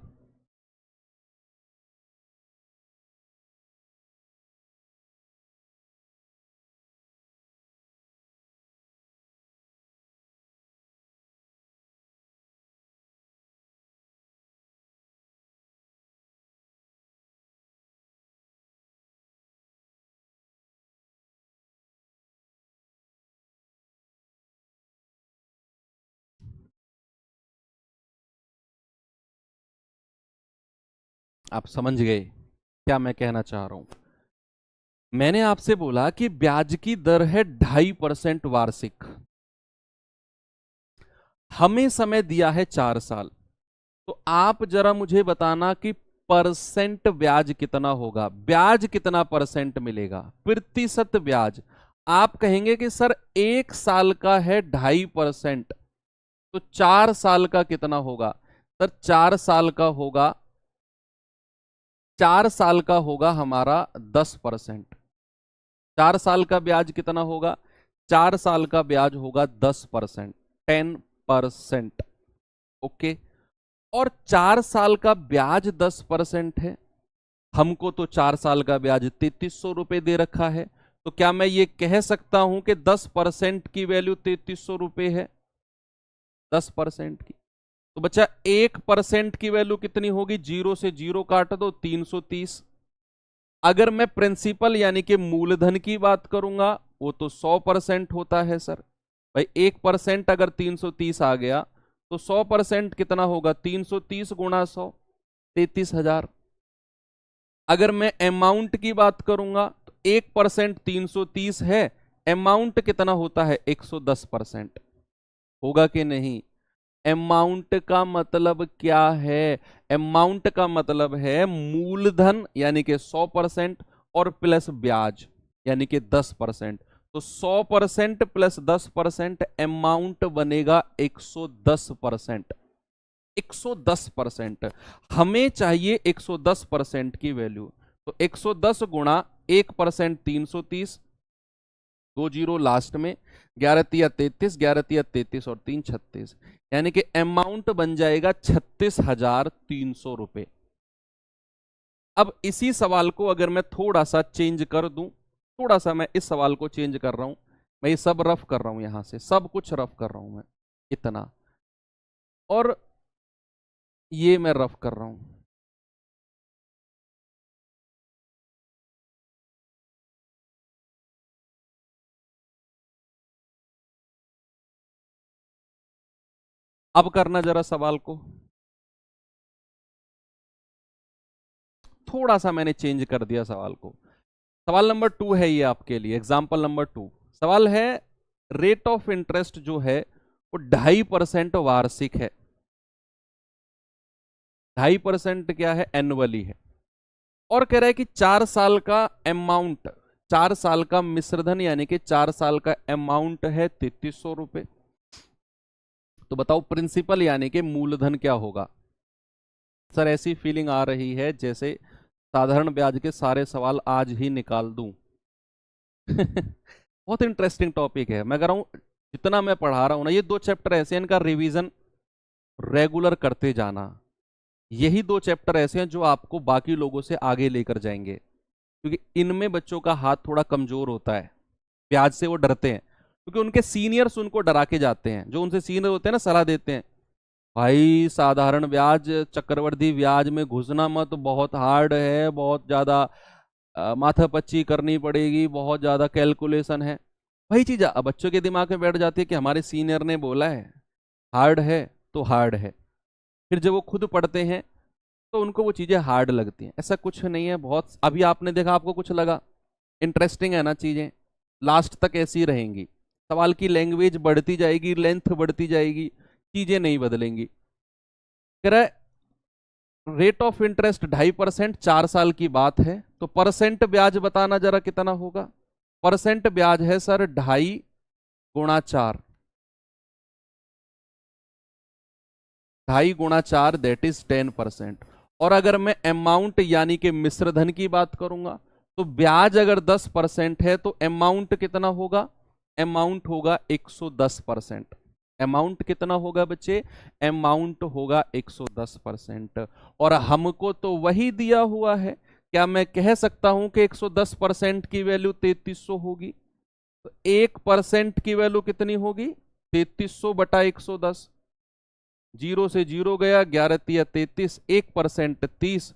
आप समझ गए क्या मैं कहना चाह रहा हूं। मैंने आपसे बोला कि ब्याज की दर है 2.5% वार्षिक। हमें समय दिया है 4 साल। तो आप जरा मुझे बताना कि परसेंट ब्याज कितना होगा, ब्याज कितना परसेंट मिलेगा, प्रतिशत ब्याज। आप कहेंगे कि सर 1 साल का है 2.5%, तो 4 साल का कितना होगा। सर 4 साल का होगा, 4 साल का होगा हमारा 10%। 4 साल का ब्याज कितना होगा, 4 साल का ब्याज होगा 10%, 10%। ओके। और 4 साल का ब्याज 10% है। हमको तो 4 साल का ब्याज 3300 रुपए दे रखा है। तो क्या मैं ये कह सकता हूं कि 10% की वैल्यू 3300 रुपए है, 10% की। तो बच्चा 1% की वैल्यू कितनी होगी, 0 से 0 काट दो, 330। अगर मैं प्रिंसिपल यानी कि मूलधन की बात करूंगा वो तो 100% होता है सर। भाई 1% अगर 330 आ गया तो 100% कितना होगा, 330 गुणा 100, 33,000। अगर मैं अमाउंट की बात करूंगा तो 1% 330 है, अमाउंट कितना होता है 110%। होगा कि नहीं। अमाउंट का मतलब क्या है, अमाउंट का मतलब है मूलधन यानी कि 100% और प्लस ब्याज यानी कि 10%। तो 100% प्लस 10% अमाउंट बनेगा 110%। 110%। हमें चाहिए 110% की वैल्यू। तो 110 गुणा 1% 330, 2 जीरो लास्ट में, 11 तिया 33, 11 तिया 33 और 3 36, यानी कि अमाउंट बन जाएगा 36,300 रुपए। अब इसी सवाल को अगर मैं थोड़ा सा चेंज कर दूं, थोड़ा सा मैं इस सवाल को चेंज कर रहा हूं, मैं ये सब रफ कर रहा हूं, यहां से सब कुछ रफ कर रहा हूं मैं, इतना, और ये मैं रफ कर रहा हूं। अब करना जरा सवाल को, थोड़ा सा मैंने चेंज कर दिया सवाल को। सवाल नंबर 2 है ये आपके लिए, एग्जाम्पल नंबर 2। सवाल है रेट ऑफ इंटरेस्ट जो है वो 2.5% वार्षिक है। 2.5% क्या है, एनुअली है। और कह रहा है कि 4 साल का अमाउंट, 4 साल का मिश्रधन यानी कि 4 साल का अमाउंट है 3300 रुपए। तो बताओ प्रिंसिपल यानी कि मूलधन क्या होगा। सर ऐसी फीलिंग आ रही है जैसे साधारण ब्याज के सारे सवाल आज ही निकाल दूं। बहुत इंटरेस्टिंग टॉपिक है। मैं कह रहा हूं जितना मैं पढ़ा रहा हूं ना, ये 2 चैप्टर ऐसे हैं इनका रिवीजन रेगुलर करते जाना। यही 2 चैप्टर ऐसे हैं जो आपको बाकी लोगों से आगे लेकर जाएंगे, क्योंकि इनमें बच्चों का हाथ थोड़ा कमजोर होता है। ब्याज से वो डरते हैं क्योंकि उनके सीनियर्स उनको डरा के जाते हैं, जो उनसे सीनियर होते हैं ना, सलाह देते हैं, भाई साधारण ब्याज चक्रवृद्धि ब्याज में घुसना मत, बहुत हार्ड है, बहुत ज्यादा माथापच्ची करनी पड़ेगी, बहुत ज्यादा कैलकुलेशन है। वही चीज अब बच्चों के दिमाग में बैठ जाती है कि हमारे सीनियर ने बोला है हार्ड है तो हार्ड है। फिर जब वो खुद पढ़ते हैं तो उनको वो चीजें हार्ड लगती हैं। ऐसा कुछ नहीं है। बहुत अभी आपने देखा, आपको कुछ लगा इंटरेस्टिंग है ना चीजें, लास्ट तक ऐसी रहेंगी। सवाल की लैंग्वेज बढ़ती जाएगी, लेंथ बढ़ती जाएगी, चीजें नहीं बदलेंगी। कह रहा है रेट ऑफ इंटरेस्ट 2.5%, 4 साल की बात है। तो परसेंट ब्याज बताना जरा कितना होगा। परसेंट ब्याज है सर 2.5 गुणा 4, 2.5 गुणा 4 दैट इज 10%। और अगर मैं अमाउंट यानी कि मिश्र धन की बात करूंगा तो ब्याज अगर 10% है तो अमाउंट कितना होगा? अमाउंट होगा 110%। अमाउंट कितना होगा बच्चे? अमाउंट होगा 110%। और हमको तो वही दिया हुआ है, क्या मैं कह सकता हूं कि 110% की वैल्यू 3300 होगी? तो 1% की वैल्यू कितनी होगी? 3300 बटा 110। जीरो से जीरो गया, 11 तिया 33, 1% 30,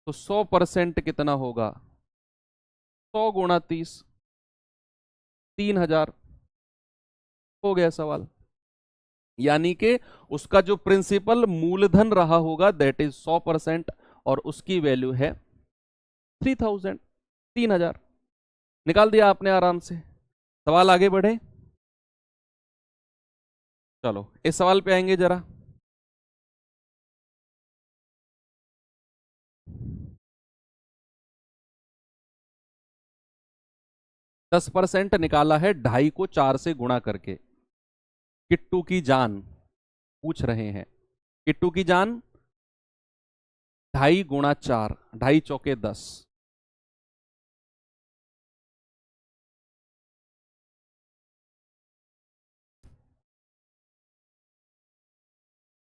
तो 100% कितना होगा? 100 गुणा 30, 3000। हो गया सवाल। यानी कि उसका जो प्रिंसिपल मूलधन रहा होगा दैट इज 100%, और उसकी वैल्यू है 3000, 3000। निकाल दिया आपने आराम से। सवाल आगे बढ़े। चलो इस सवाल पे आएंगे जरा। दस परसेंट निकाला है 2.5 को 4 से गुणा करके। किट्टू की जान पूछ रहे हैं, किट्टू की जान 2.5 गुणा 4, 2.5 चौके 10।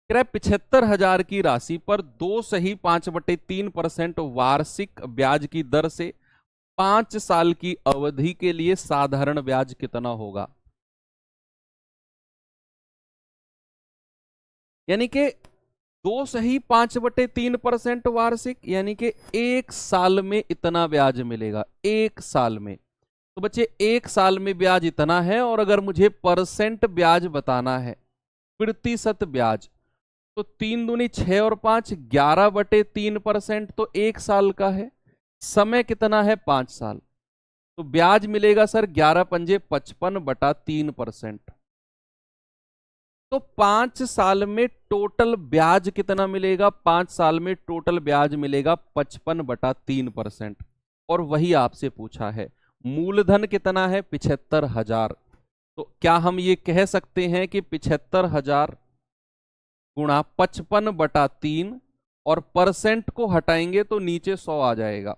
कह रहा है 75,000 की राशि पर 2 सही 5/3% वार्षिक ब्याज की दर से 5 साल की अवधि के लिए साधारण ब्याज कितना होगा? यानी कि 2 सही 5/3% वार्षिक, यानी कि 1 साल में इतना ब्याज मिलेगा, 1 साल में। तो बच्चे 1 साल में ब्याज इतना है, और अगर मुझे परसेंट ब्याज बताना है, प्रतिशत ब्याज, तो 3 दूनी 6 और 5, 11/3%, तो 1 साल का है। समय कितना है? 5 साल। तो ब्याज मिलेगा सर 11×5 = 55/3%। तो 5 साल में टोटल ब्याज कितना मिलेगा? 5 साल में टोटल ब्याज मिलेगा 55/3%। और वही आपसे पूछा है, मूलधन कितना है? 75,000। तो क्या हम ये कह सकते हैं कि 75,000 गुणा 55/3, और परसेंट को हटाएंगे तो नीचे 100 आ जाएगा।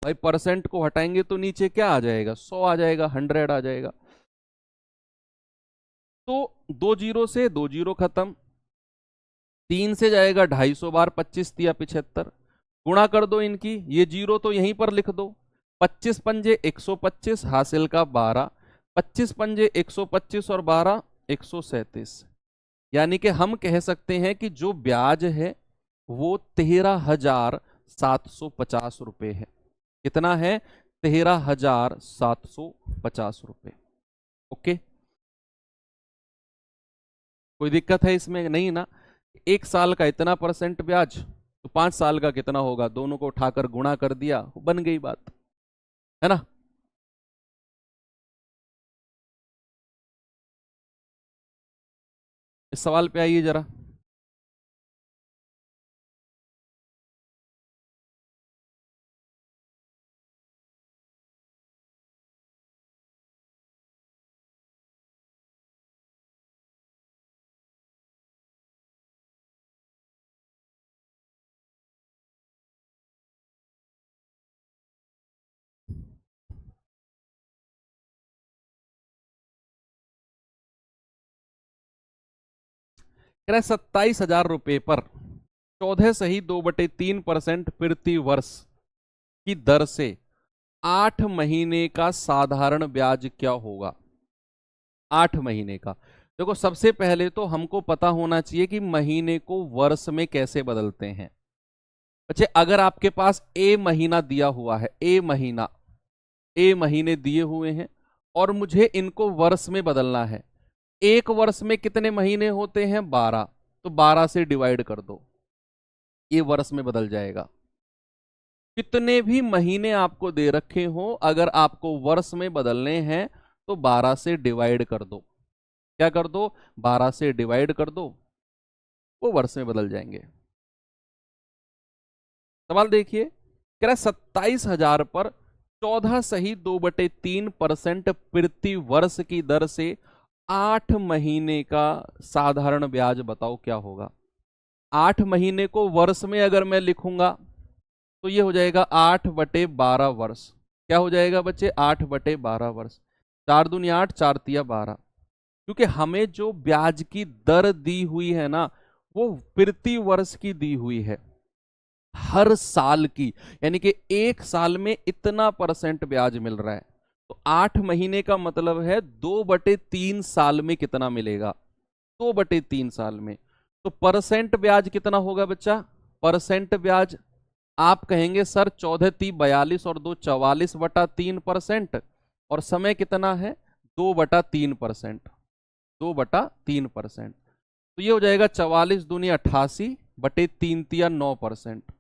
भाई परसेंट को हटाएंगे तो नीचे क्या आ जाएगा? 100 आ जाएगा, 100 आ जाएगा। तो 2 जीरो से 2 जीरो खत्म, 3 से जाएगा 250 बार, 25 दिया 75। गुणा कर दो इनकी, ये जीरो तो यहीं पर लिख दो। 25 पंजे 125, हासिल का 12। 25 पंजे 125 और 12 137। यानी कि हम कह सकते हैं कि जो ब्याज है वो 13,750 रुपये है। कितना है? 13,750 रुपये। ओके, कोई दिक्कत है इसमें? नहीं ना। 1 साल का इतना परसेंट ब्याज, तो 5 साल का कितना होगा? दोनों को उठाकर गुणा कर दिया, बन गई बात, है ना। इस सवाल पे आइए जरा। कह रहा है 27,000 रुपये पर 14 सही 2/3% प्रति वर्ष की दर से 8 महीने का साधारण ब्याज क्या होगा? 8 महीने का। देखो सबसे पहले तो हमको पता होना चाहिए कि महीने को वर्ष में कैसे बदलते हैं। अच्छा, अगर आपके पास ए महीना दिया हुआ है, ए महीना, ए महीने दिए हुए हैं, और मुझे इनको वर्ष में बदलना है। एक वर्ष में कितने महीने होते हैं? 12। तो 12 से डिवाइड कर दो, ये वर्ष में बदल जाएगा। कितने भी महीने आपको दे रखे हो, अगर आपको वर्ष में बदलने हैं तो 12 से डिवाइड कर दो। क्या कर दो? 12 से डिवाइड कर दो, वो वर्ष में बदल जाएंगे। सवाल देखिए, कह रहा है 27,000 पर 14 सही 2/3% प्रति वर्ष की दर से 8 महीने का साधारण ब्याज बताओ क्या होगा। 8 महीने को वर्ष में अगर मैं लिखूंगा तो ये हो जाएगा 8/12 वर्ष। क्या हो जाएगा बच्चे? 8/12 वर्ष। 4 दूनी 8, 4 तिया 12। क्योंकि हमें जो ब्याज की दर दी हुई है ना, वो प्रति वर्ष की दी हुई है, हर साल की। यानी कि एक साल में इतना % ब्याज मिल रहा है। तो 8 महीने का मतलब है 2/3 साल में कितना मिलेगा? 2/3 साल में। तो % ब्याज कितना होगा बच्चा? % ब्याज आप कहेंगे सर 14×3 = 42 और 2 44/3%। और समय कितना है? 2/3%। 2/3%। तो ये हो जाएगा 44 दूनी 88/3 तिया 9%।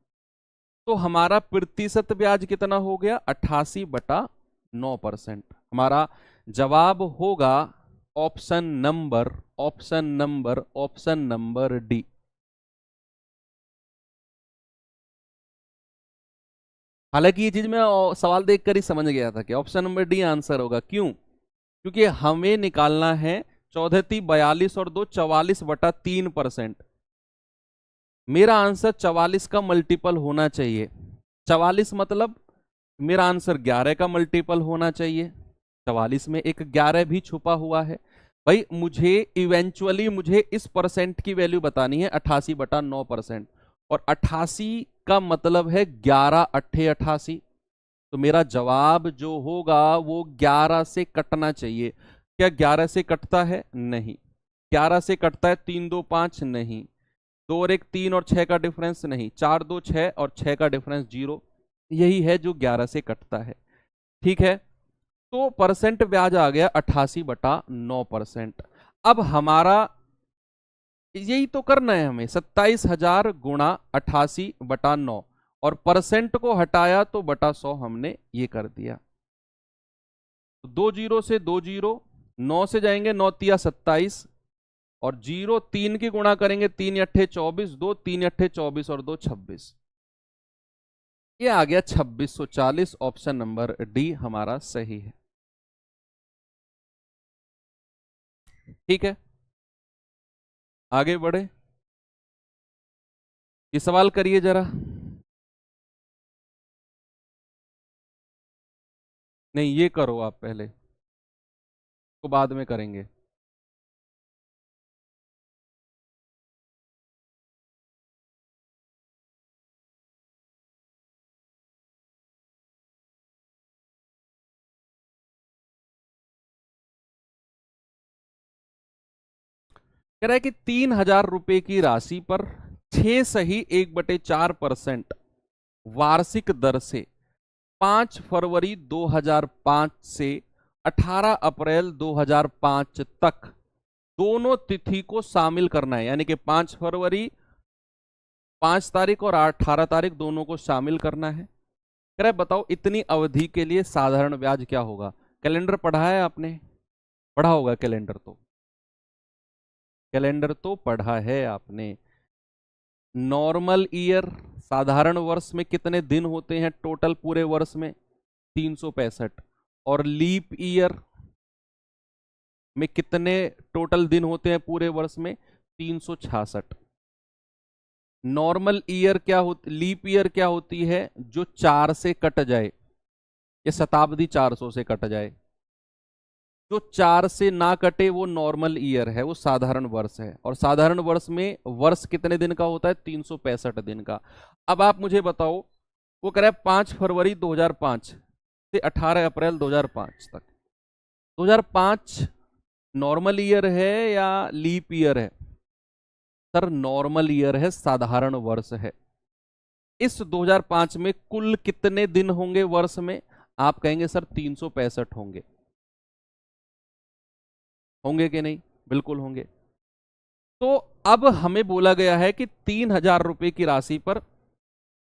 तो हमारा प्रतिशत ब्याज कितना हो गया? 88/9%। हमारा जवाब होगा ऑप्शन नंबर डी। हालांकि ये चीज मैं सवाल देखकर ही समझ गया था कि ऑप्शन नंबर डी आंसर होगा। क्यों? क्योंकि हमें निकालना है 14×3 = 42 और 2 44/3%। मेरा आंसर 44 का मल्टीपल होना चाहिए। 44 मतलब मेरा आंसर 11 का मल्टीपल होना चाहिए। 44 में एक 11 भी छुपा हुआ है। भाई मुझे इवेंचुअली इस % की वैल्यू बतानी है 88/9%। और 88 का मतलब है 11 8 88। तो मेरा जवाब जो होगा वो 11 से कटना चाहिए। क्या 11 से कटता है? नहीं। 11 से कटता है 3 2 5? नहीं। 2 और 1 3 और 6 का डिफरेंस? नहीं। 4 2 6 और 6 का डिफरेंस 0। यही है जो 11 से कटता है। ठीक है, तो % ब्याज आ गया 88/9%। अब हमारा यही तो करना है हमें, 27,000 × 88/9। और % को हटाया तो बटा 100 हमने ये कर दिया। तो 2 0 से 2 0, 9 से जाएंगे 9 तिया 27 और 0 3 की गुणा करेंगे 3 8 24, 2 3 8 24 और 2 26। ये आ गया 2640। ऑप्शन नंबर डी हमारा सही है। ठीक है, आगे बढ़े। ये सवाल करिए जरा। नहीं, ये करो आप पहले, तो बाद में करेंगे। कह रहा है कि 3,000 रुपए की राशि पर 6 सही 1/4% वार्षिक दर से 5 फरवरी 2005 से 18 अप्रैल 2005 तक दोनों तिथि को शामिल करना है। यानी कि 5 फरवरी 5 तारीख और 18 तारीख दोनों को शामिल करना है। कह रहा है बताओ इतनी अवधि के लिए साधारण ब्याज क्या होगा। कैलेंडर पढ़ा है आपने? पढ़ा होगा कैलेंडर तो। कैलेंडर तो पढ़ा है आपने। नॉर्मल ईयर, साधारण वर्ष में कितने दिन होते हैं टोटल पूरे वर्ष में? 365। और लीप ईयर में कितने टोटल दिन होते हैं पूरे वर्ष में? 366। नॉर्मल ईयर क्या होती, लीप ईयर क्या होती है? जो 4 से कट जाए, ये शताब्दी 400 से कट जाए। जो 4 से ना कटे वो नॉर्मल ईयर है, वो साधारण वर्ष है। और साधारण वर्ष में वर्ष कितने दिन का होता है? 365 दिन का। अब आप मुझे बताओ, वो कह रहा है 5 फरवरी 2005 से 18 अप्रैल 2005 तक। 2005 नॉर्मल ईयर है या लीप ईयर है? सर नॉर्मल ईयर है, साधारण वर्ष है। इस 2005 में कुल कितने दिन होंगे वर्ष में? आप कहेंगे सर 365 होंगे। होंगे कि नहीं? बिल्कुल होंगे। तो अब हमें बोला गया है कि 3,000 रुपए की राशि पर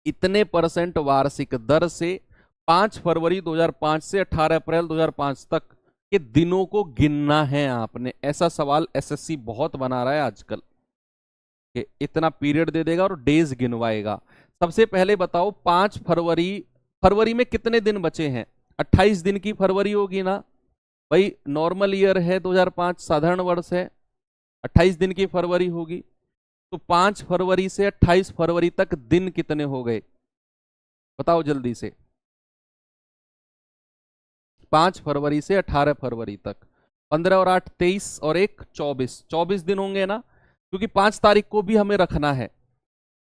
इतने % वार्षिक दर से 5 फरवरी 2005 से 18 अप्रैल 2005 तक के दिनों को गिनना है आपने। ऐसा सवाल एसएससी बहुत बना रहा है आजकल कि इतना पीरियड दे देगा और डेज गिनवाएगा। सबसे पहले बताओ 5 फरवरी, फरवरी में कितने दिन बचे हैं? 28 दिन की फरवरी होगी ना। भाई नॉर्मल ईयर है 2005, साधारण वर्ष है, 28 दिन की फरवरी होगी, तो 5 फरवरी से 28 फरवरी तक दिन कितने हो गए बताओ जल्दी से। 5 फरवरी से 18 फरवरी तक, 15 और 8 23 और 1 24, 24 दिन होंगे ना, क्योंकि 5 तारीख को भी हमें रखना है,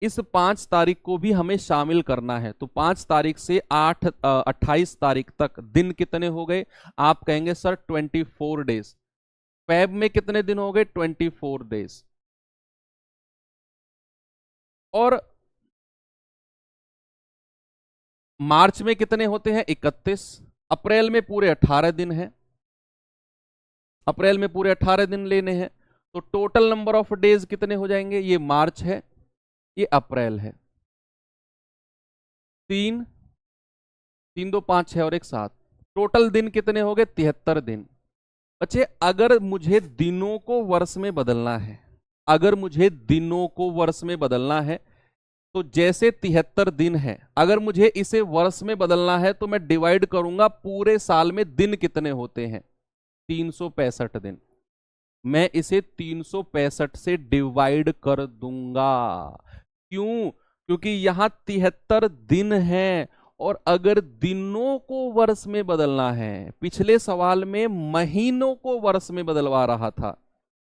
इस 5 तारीख को भी हमें शामिल करना है। तो 5 तारीख से 28 तारीख तक दिन कितने हो गए, आप कहेंगे सर 24 डेज। फेब में कितने दिन हो गए, 24 डेज। और मार्च में कितने होते हैं, 31। अप्रैल में पूरे 18 दिन है, अप्रैल में पूरे 18 दिन लेने हैं, तो टोटल नंबर ऑफ डेज कितने हो जाएंगे, ये मार्च है, ये अप्रैल है। 3 3 2 5 है और 1 7, टोटल दिन कितने हो गए, 73 दिन। बच्चे अगर मुझे दिनों को वर्ष में बदलना है, अगर मुझे दिनों को वर्ष में बदलना है, तो जैसे 73 दिन है, अगर मुझे इसे वर्ष में बदलना है तो मैं डिवाइड करूंगा पूरे साल में दिन कितने होते हैं, 365 दिन। मैं इसे 365 से डिवाइड कर दूंगा। क्यों, क्योंकि यहां 73 दिन है, और अगर दिनों को वर्ष में बदलना है, पिछले सवाल में महीनों को वर्ष में बदलवा रहा था,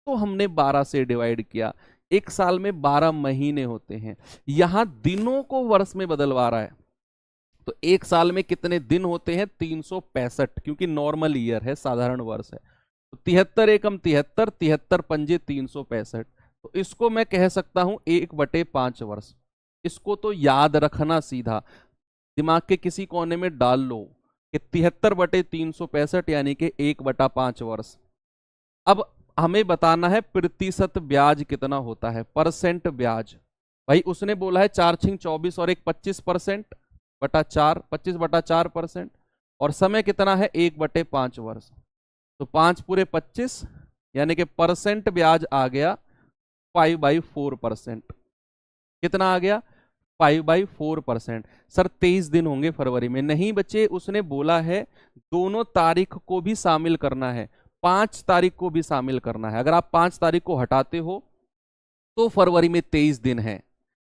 तो हमने 12 से डिवाइड किया। एक साल में 12 महीने होते हैं, यहां दिनों को वर्ष में बदलवा रहा है, तो एक साल में कितने दिन होते हैं, 365, क्योंकि नॉर्मल ईयर है, साधारण वर्ष है। तो 73 एकम 73, 73 पंजे 365, तो इसको मैं कह सकता हूं 1/5 वर्ष। इसको तो याद रखना, सीधा दिमाग के किसी कोने में डाल लो कि 73/365 यानी कि 1/5 वर्ष। अब हमें बताना है प्रतिशत ब्याज कितना होता है, परसेंट ब्याज। भाई उसने बोला है 4×6 = 24 और 25% बटा 4, 25/4%, और समय कितना है, 1/5 वर्ष। तो 5 पूरे 25, यानी कि परसेंट ब्याज आ गया 5/4%। कितना आ गया, 5/4%। सर 23 दिन होंगे फरवरी में, नहीं बच्चे, उसने बोला है दोनों तारीख को भी शामिल करना है, 5 तारीख को भी शामिल करना है। अगर आप 5 तारीख को हटाते हो तो फरवरी में 23 दिन है,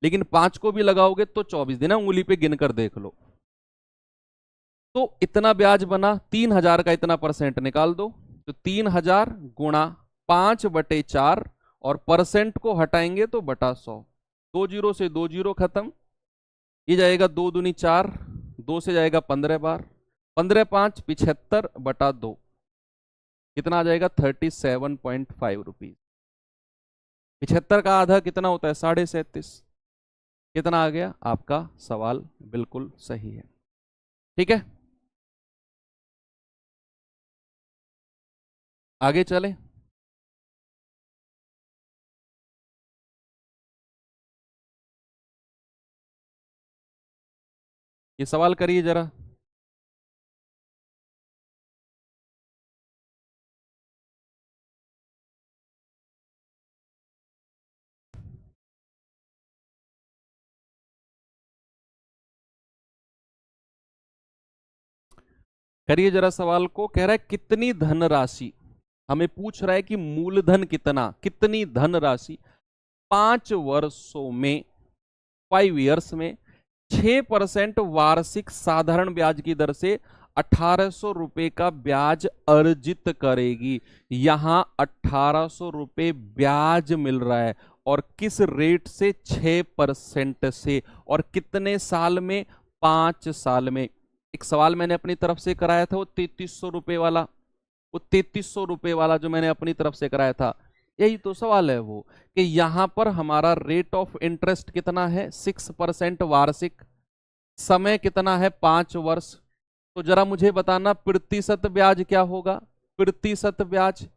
लेकिन 5 को भी लगाओगे तो 24 दिन है, उंगली पे गिनकर देख लो। तो इतना ब्याज बना, 3000 का इतना परसेंट निकाल दो, तो 3000 गुणा 5/4, और परसेंट को हटाएंगे तो बटा 100, 2 जीरो से 2 जीरो खत्म, ये जाएगा 2 दूनी 4, 2 से जाएगा 15 बार, 15×5 75/2, कितना आ जाएगा, 37.5 रुपीज। 75 का आधा कितना होता है, 37.5। कितना आ गया, आपका सवाल बिल्कुल सही है। ठीक है, आगे चले। ये सवाल करिए जरा। करिए जरा सवाल को। कह रहा है कितनी धनराशि, हमें पूछ रहा है कि मूलधन कितना, कितनी धनराशि 5 वर्षों में, 5 इयर्स में 6% वार्षिक साधारण ब्याज की दर से 1800 रुपए का ब्याज अर्जित करेगी। यहां 1800 रुपए ब्याज मिल रहा है, और किस रेट से, 6% से, और कितने साल में, 5 साल में। एक सवाल मैंने अपनी तरफ से कराया था, वो 3300 रुपए वाला, वो 3300 रुपए वाला जो मैंने अपनी तरफ से कराया था, यही तो सवाल है वो, कि यहां पर हमारा रेट ऑफ इंटरेस्ट कितना है, 6% वार्षिक, समय कितना है, 5 वर्ष। तो जरा मुझे बताना प्रतिशत ब्याज क्या होगा, प्रतिशत ब्याज।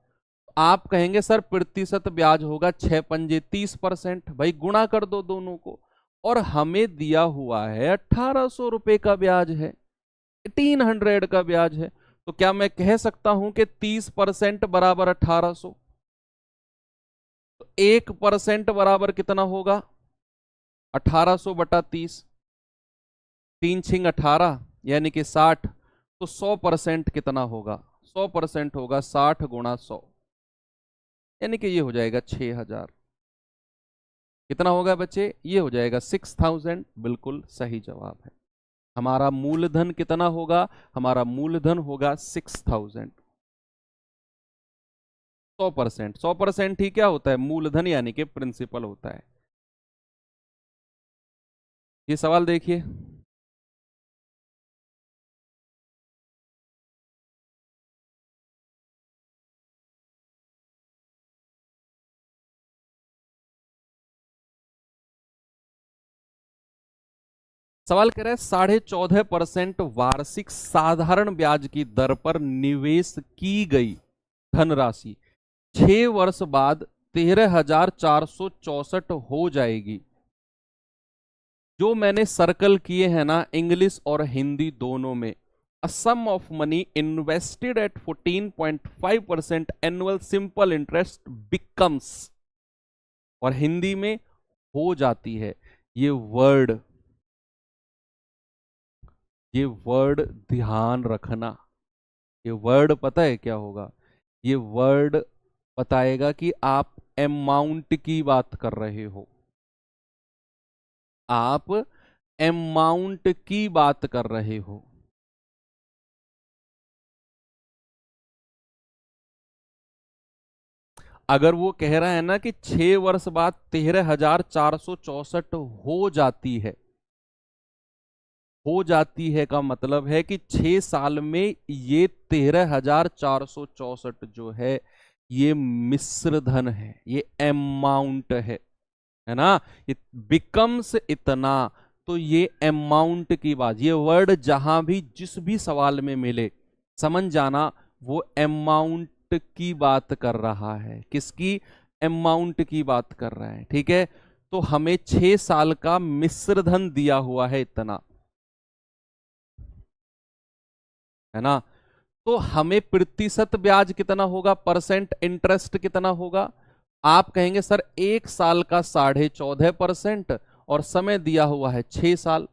आप कहेंगे सर प्रतिशत ब्याज होगा 6×5 30%। भाई गुणा कर दो दोनों को, और हमें दिया हुआ है 1800 रुपए का ब्याज है, 1800 का ब्याज है, तो क्या मैं कह सकता हूं कि 30% बराबर 1800, तो 1% बराबर कितना होगा, 1800/30, 3×6 = 18 यानी कि 60, तो 100% कितना होगा, 100% होगा 60 गुणा 100, यानी कि ये हो जाएगा 6000। कितना होगा बच्चे? ये हो जाएगा 6000। बिल्कुल सही जवाब है। हमारा मूलधन कितना होगा? हमारा मूलधन होगा 6000। 100%, 100% ही क्या होता है? मूलधन, यानी कि प्रिंसिपल होता है। ये सवाल देखिए। सवाल कह रहा है 14.5% वार्षिक साधारण ब्याज की दर पर निवेश की गई धनराशि 6 वर्ष बाद 13,464 हो जाएगी। जो मैंने सर्कल किए हैं ना, इंग्लिश और हिंदी दोनों में, a sum of money invested at 14.5% annual simple interest becomes, और हिंदी में हो जाती है। ये वर्ड, ये वर्ड ध्यान रखना। ये वर्ड पता है क्या होगा? ये वर्ड बताएगा कि आप अमाउंट की बात कर रहे हो, आप अमाउंट की बात कर रहे हो। अगर वो कह रहा है ना कि 6 वर्ष बाद 13,464 हो जाती है, हो जाती है का मतलब है कि 6 साल में ये 13,464 जो है, ये मिश्र धन है, ये अमाउंट है ना। ये बिकम्स इतना, तो ये अमाउंट की बात, ये वर्ड जहां भी जिस भी सवाल में मिले, समझ जाना वो अमाउंट की बात कर रहा है। किसकी? अमाउंट की बात कर रहा है। ठीक है, तो हमें 6 साल का मिश्र धन दिया हुआ है इतना, है ना। तो हमें प्रतिशत ब्याज कितना होगा, परसेंट इंटरेस्ट कितना होगा? आप कहेंगे सर 1 साल का 14.5% और समय दिया हुआ है 6 साल,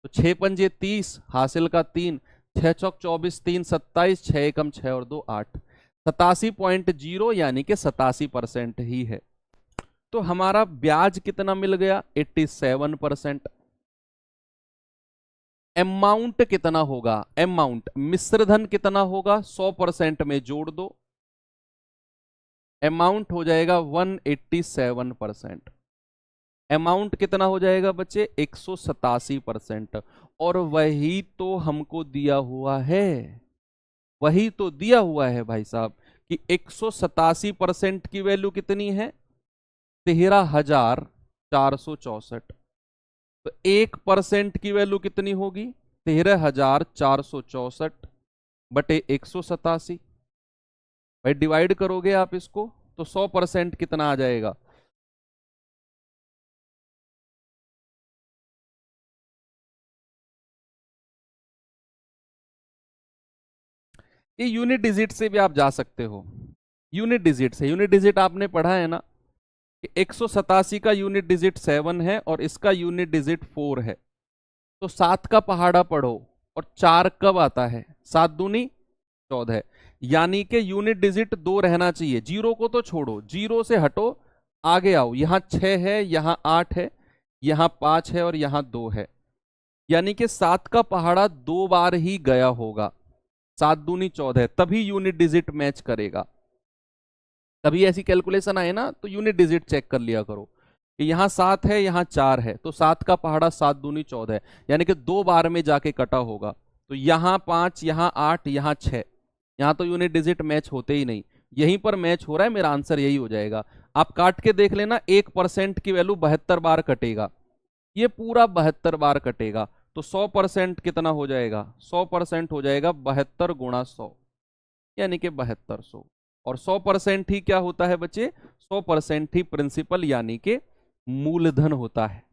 तो 6 पंजे 30, हासिल का 3, 6 चौक 24, 3 27, 6 एकम 6 और 2 8, 87.0, यानी कि 87% ही है। तो हमारा ब्याज कितना मिल गया? 87%। अमाउंट कितना होगा? अमाउंट मिश्र धन कितना होगा? 100% में जोड़ दो, अमाउंट हो जाएगा 187%। अमाउंट कितना हो जाएगा बच्चे? 187%। और वही तो हमको दिया हुआ है, वही तो दिया हुआ है भाई साहब, कि 187% की वैल्यू कितनी है? 13,464। तो 1% की वैल्यू कितनी होगी? 13,464 बटे 187। भाई डिवाइड करोगे आप इसको तो 100% कितना आ जाएगा? ये यूनिट डिजिट से भी आप जा सकते हो। यूनिट डिजिट से, यूनिट डिजिट आपने पढ़ा है ना कि 187 का यूनिट डिजिट 7 है और इसका यूनिट डिजिट 4 है। तो 7 का पहाड़ा पढ़ो, और 4 कब आता है? 7 दूनी 14, यानी कि यूनिट डिजिट 2 रहना चाहिए। जीरो को तो छोड़ो, जीरो से हटो, आगे आओ, यहां 6 है, यहां 8 है, यहां 5 है और यहां 2 है, यानी कि 7 का पहाड़ा 2 बार ही गया होगा। 7 दूनी 14, तभी यूनिट डिजिट मैच करेगा। कभी ऐसी कैलकुलेशन आए ना तो यूनिट डिजिट चेक कर लिया करो कि यहां 7 है, यहां 4 है, तो 7 का पहाड़ा 7 दूनी 14, यानी कि 2 बार में जाके कटा होगा। तो यहां 5, यहां 8, यहां 6, यहां तो यूनिट डिजिट मैच होते ही नहीं, यहीं पर मैच हो रहा है। मेरा आंसर यही हो जाएगा। आप काट के देख लेना, 1% की वैल्यू 72 बार कटेगा, ये पूरा 72 बार कटेगा। तो 100% कितना हो जाएगा? 100% हो जाएगा 72 गुणा 100, यानी कि 7200। और 100% ही क्या होता है बच्चे? 100% ही प्रिंसिपल, यानी कि मूलधन होता है।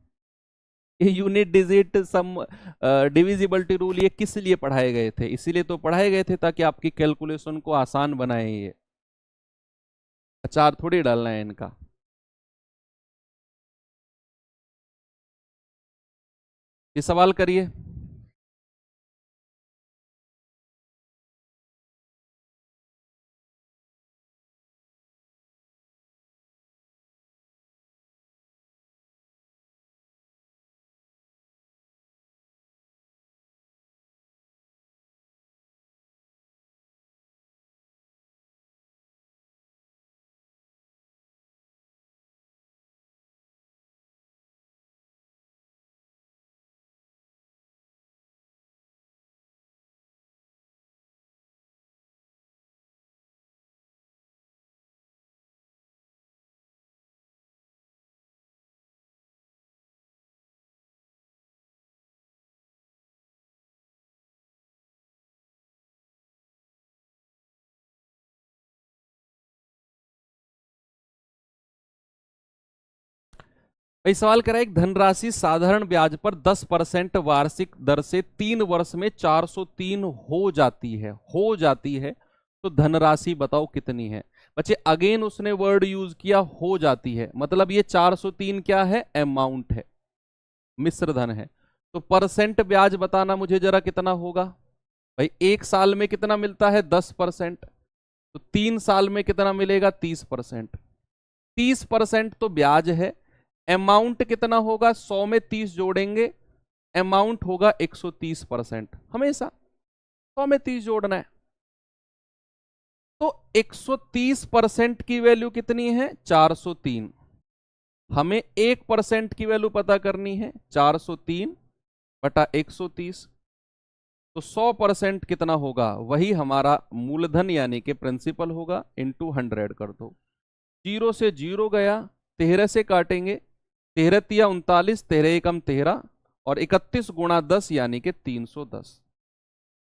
ये यूनिट डिजिट, सम, डिविजिबिलिटी रूल, ये किस लिए पढ़ाए गए थे? इसीलिए तो पढ़ाए गए थे ताकि आपकी कैलकुलेशन को आसान बनाए। ये अचार थोड़ी डालना है इनका। ये सवाल करिए। भाई सवाल कह रहा है एक धनराशि साधारण ब्याज पर 10% वार्षिक दर से 3 वर्ष में 403 हो जाती है तो धनराशि बताओ कितनी है। बच्चे अगेन उसने वर्ड यूज किया हो जाती है, मतलब ये 403 क्या है, अमाउंट है, मिश्र धन है। तो परसेंट ब्याज बताना मुझे जरा कितना होगा। भाई 1 साल में कितना मिलता है 10%, तो 3 साल में कितना मिलेगा 30%। 30% तो ब्याज है। अमाउंट कितना होगा, 100 में 30 जोड़ेंगे, अमाउंट होगा 130%। हमेशा 100 में 30 जोड़ना है। तो 130% की वैल्यू कितनी है 403। हमें 1% की वैल्यू पता करनी है 403 बटा 130। तो 100% कितना होगा, वही हमारा मूलधन यानी कि प्रिंसिपल होगा, इंटू 100 कर दो। 0 से 0 गया, 13 से काटेंगे, 13 तिया 39, 13 एकम 13 और 31 गुणा 10 यानी कि 310।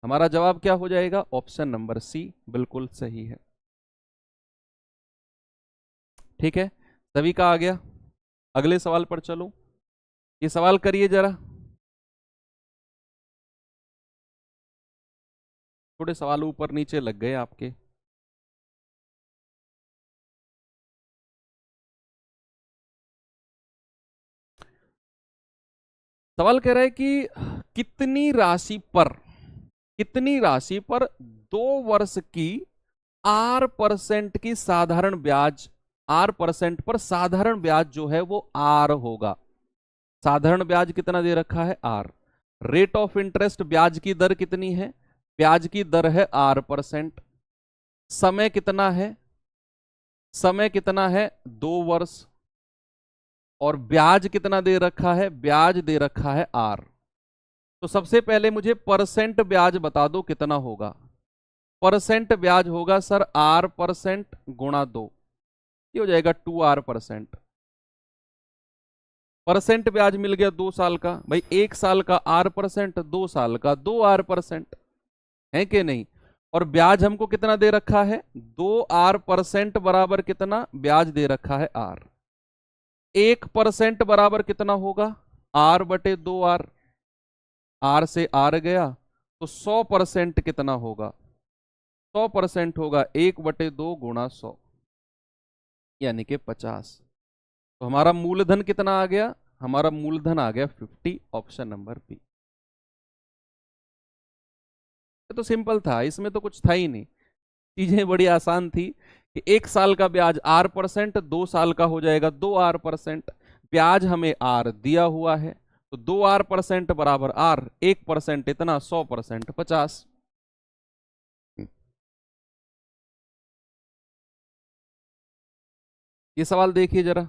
हमारा जवाब क्या हो जाएगा, ऑप्शन नंबर सी बिल्कुल सही है। ठीक है, सभी का आ गया। अगले सवाल पर चलो, ये सवाल करिए जरा। थोड़े सवाल ऊपर नीचे लग गए आपके। सवाल कह रहा है कि कितनी राशि पर 2 वर्ष की R% की साधारण ब्याज, R% पर साधारण ब्याज जो है वो R होगा। साधारण ब्याज कितना दे रखा है R। रेट ऑफ इंटरेस्ट ब्याज की दर कितनी है, ब्याज की दर है R%। समय कितना है, समय कितना है 2 वर्ष। और ब्याज कितना दे रखा है, ब्याज दे रखा है R। तो सबसे पहले मुझे परसेंट ब्याज बता दो कितना होगा। परसेंट ब्याज होगा सर R% गुणा 2, ये हो जाएगा 2R%। परसेंट ब्याज मिल गया 2 साल का। भाई 1 साल का R%, 2 साल का 2R% है कि नहीं। और ब्याज हमको कितना दे रखा है 2R% बराबर कितना ब्याज दे रखा है R। 1% बराबर कितना होगा R/2R। R से R गया तो 100% कितना होगा, 100% होगा 1/2 गुणा 100 यानी कि 50। तो हमारा मूलधन कितना आ गया, हमारा मूलधन आ गया 50, ऑप्शन नंबर बी। तो सिंपल था, इसमें तो कुछ था ही नहीं, चीजें बड़ी आसान थी कि 1 साल का ब्याज R%, 2 साल का हो जाएगा 2R%। ब्याज हमें R दिया हुआ है तो 2R% बराबर R, 1% इतना 100% 50। ये सवाल देखिए जरा।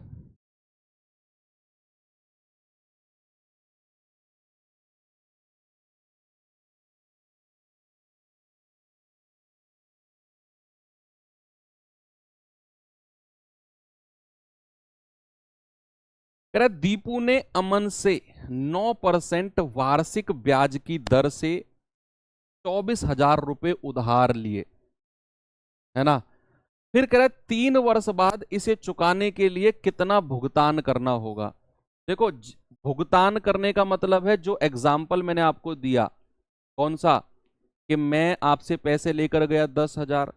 कह रहा है, दीपू ने अमन से 9% वार्षिक ब्याज की दर से 24,000 रुपए उधार लिए, है ना। फिर कह रहा है 3 वर्ष बाद इसे चुकाने के लिए कितना भुगतान करना होगा। देखो भुगतान करने का मतलब है जो एग्जाम्पल मैंने आपको दिया, कौन सा, कि मैं आपसे पैसे लेकर गया 10,000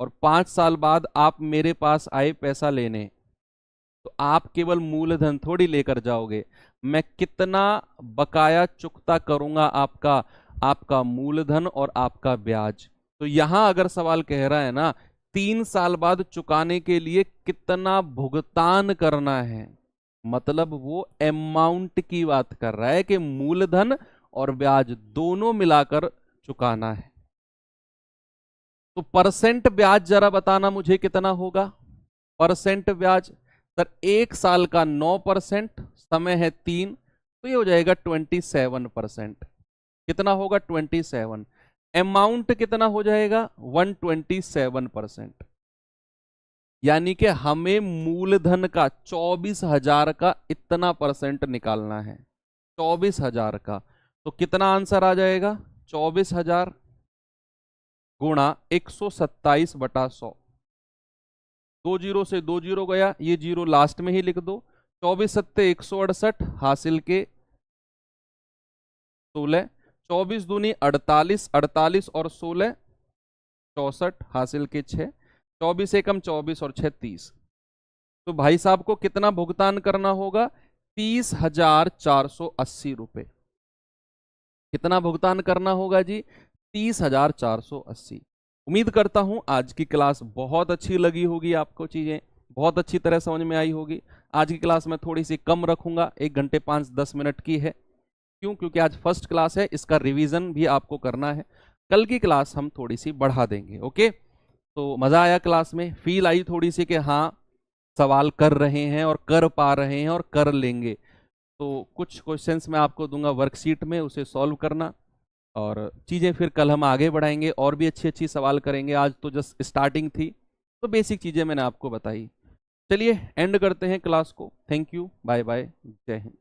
और 5 साल बाद आप मेरे पास आए पैसा लेने, तो आप केवल मूलधन थोड़ी लेकर जाओगे, मैं कितना बकाया चुकता करूंगा आपका, आपका मूलधन और आपका ब्याज। तो यहां अगर सवाल कह रहा है ना 3 साल बाद चुकाने के लिए कितना भुगतान करना है, मतलब वो अमाउंट की बात कर रहा है कि मूलधन और ब्याज दोनों मिलाकर चुकाना है। तो परसेंट ब्याज जरा बताना मुझे कितना होगा। परसेंट ब्याज सर 1 साल का 9%, समय है 3, तो ये हो जाएगा 27%। कितना होगा 27। अमाउंट कितना हो जाएगा 127%। यानी कि हमें मूलधन का 24,000 का इतना परसेंट निकालना है, 24,000 का। तो कितना आंसर आ जाएगा 24,000 गुणा 127/100। 2 जीरो से 2 जीरो गया, ये जीरो लास्ट में ही लिख दो, 24 सत्ते 168 हासिल के 16, 24 दूनी 48, 48 और 16 64 हासिल के 6, 24 एकम 24 और 6 30। तो भाई साहब को कितना भुगतान करना होगा? 30,480 रुपए। कितना भुगतान करना होगा जी? 30,480। उम्मीद करता हूं आज की क्लास बहुत अच्छी लगी होगी, आपको चीजें बहुत अच्छी तरह समझ में आई होगी। आज की क्लास मैं थोड़ी सी कम रखूंगा, 1 घंटे 5-10 मिनट की है। क्यों? क्योंकि आज फर्स्ट क्लास है, इसका रिवीजन भी आपको करना है। कल की क्लास हम थोड़ी सी बढ़ा देंगे। ओके, तो मजा आया क्लास में? फील आई थोड़ी सी कि हाँ सवाल कर रहे हैं और कर पा रहे हैं और कर लेंगे? तो कुछ क्वेश्चंस मैं आपको दूंगा वर्कशीट में, उसे सॉल्व करना, और चीज़ें फिर कल हम आगे बढ़ाएंगे और भी अच्छी अच्छी सवाल करेंगे। आज तो जस्ट स्टार्टिंग थी, तो बेसिक चीज़ें मैंने आपको बताई। चलिए एंड करते हैं क्लास को। थैंक यू, बाय बाय, जय हिंद।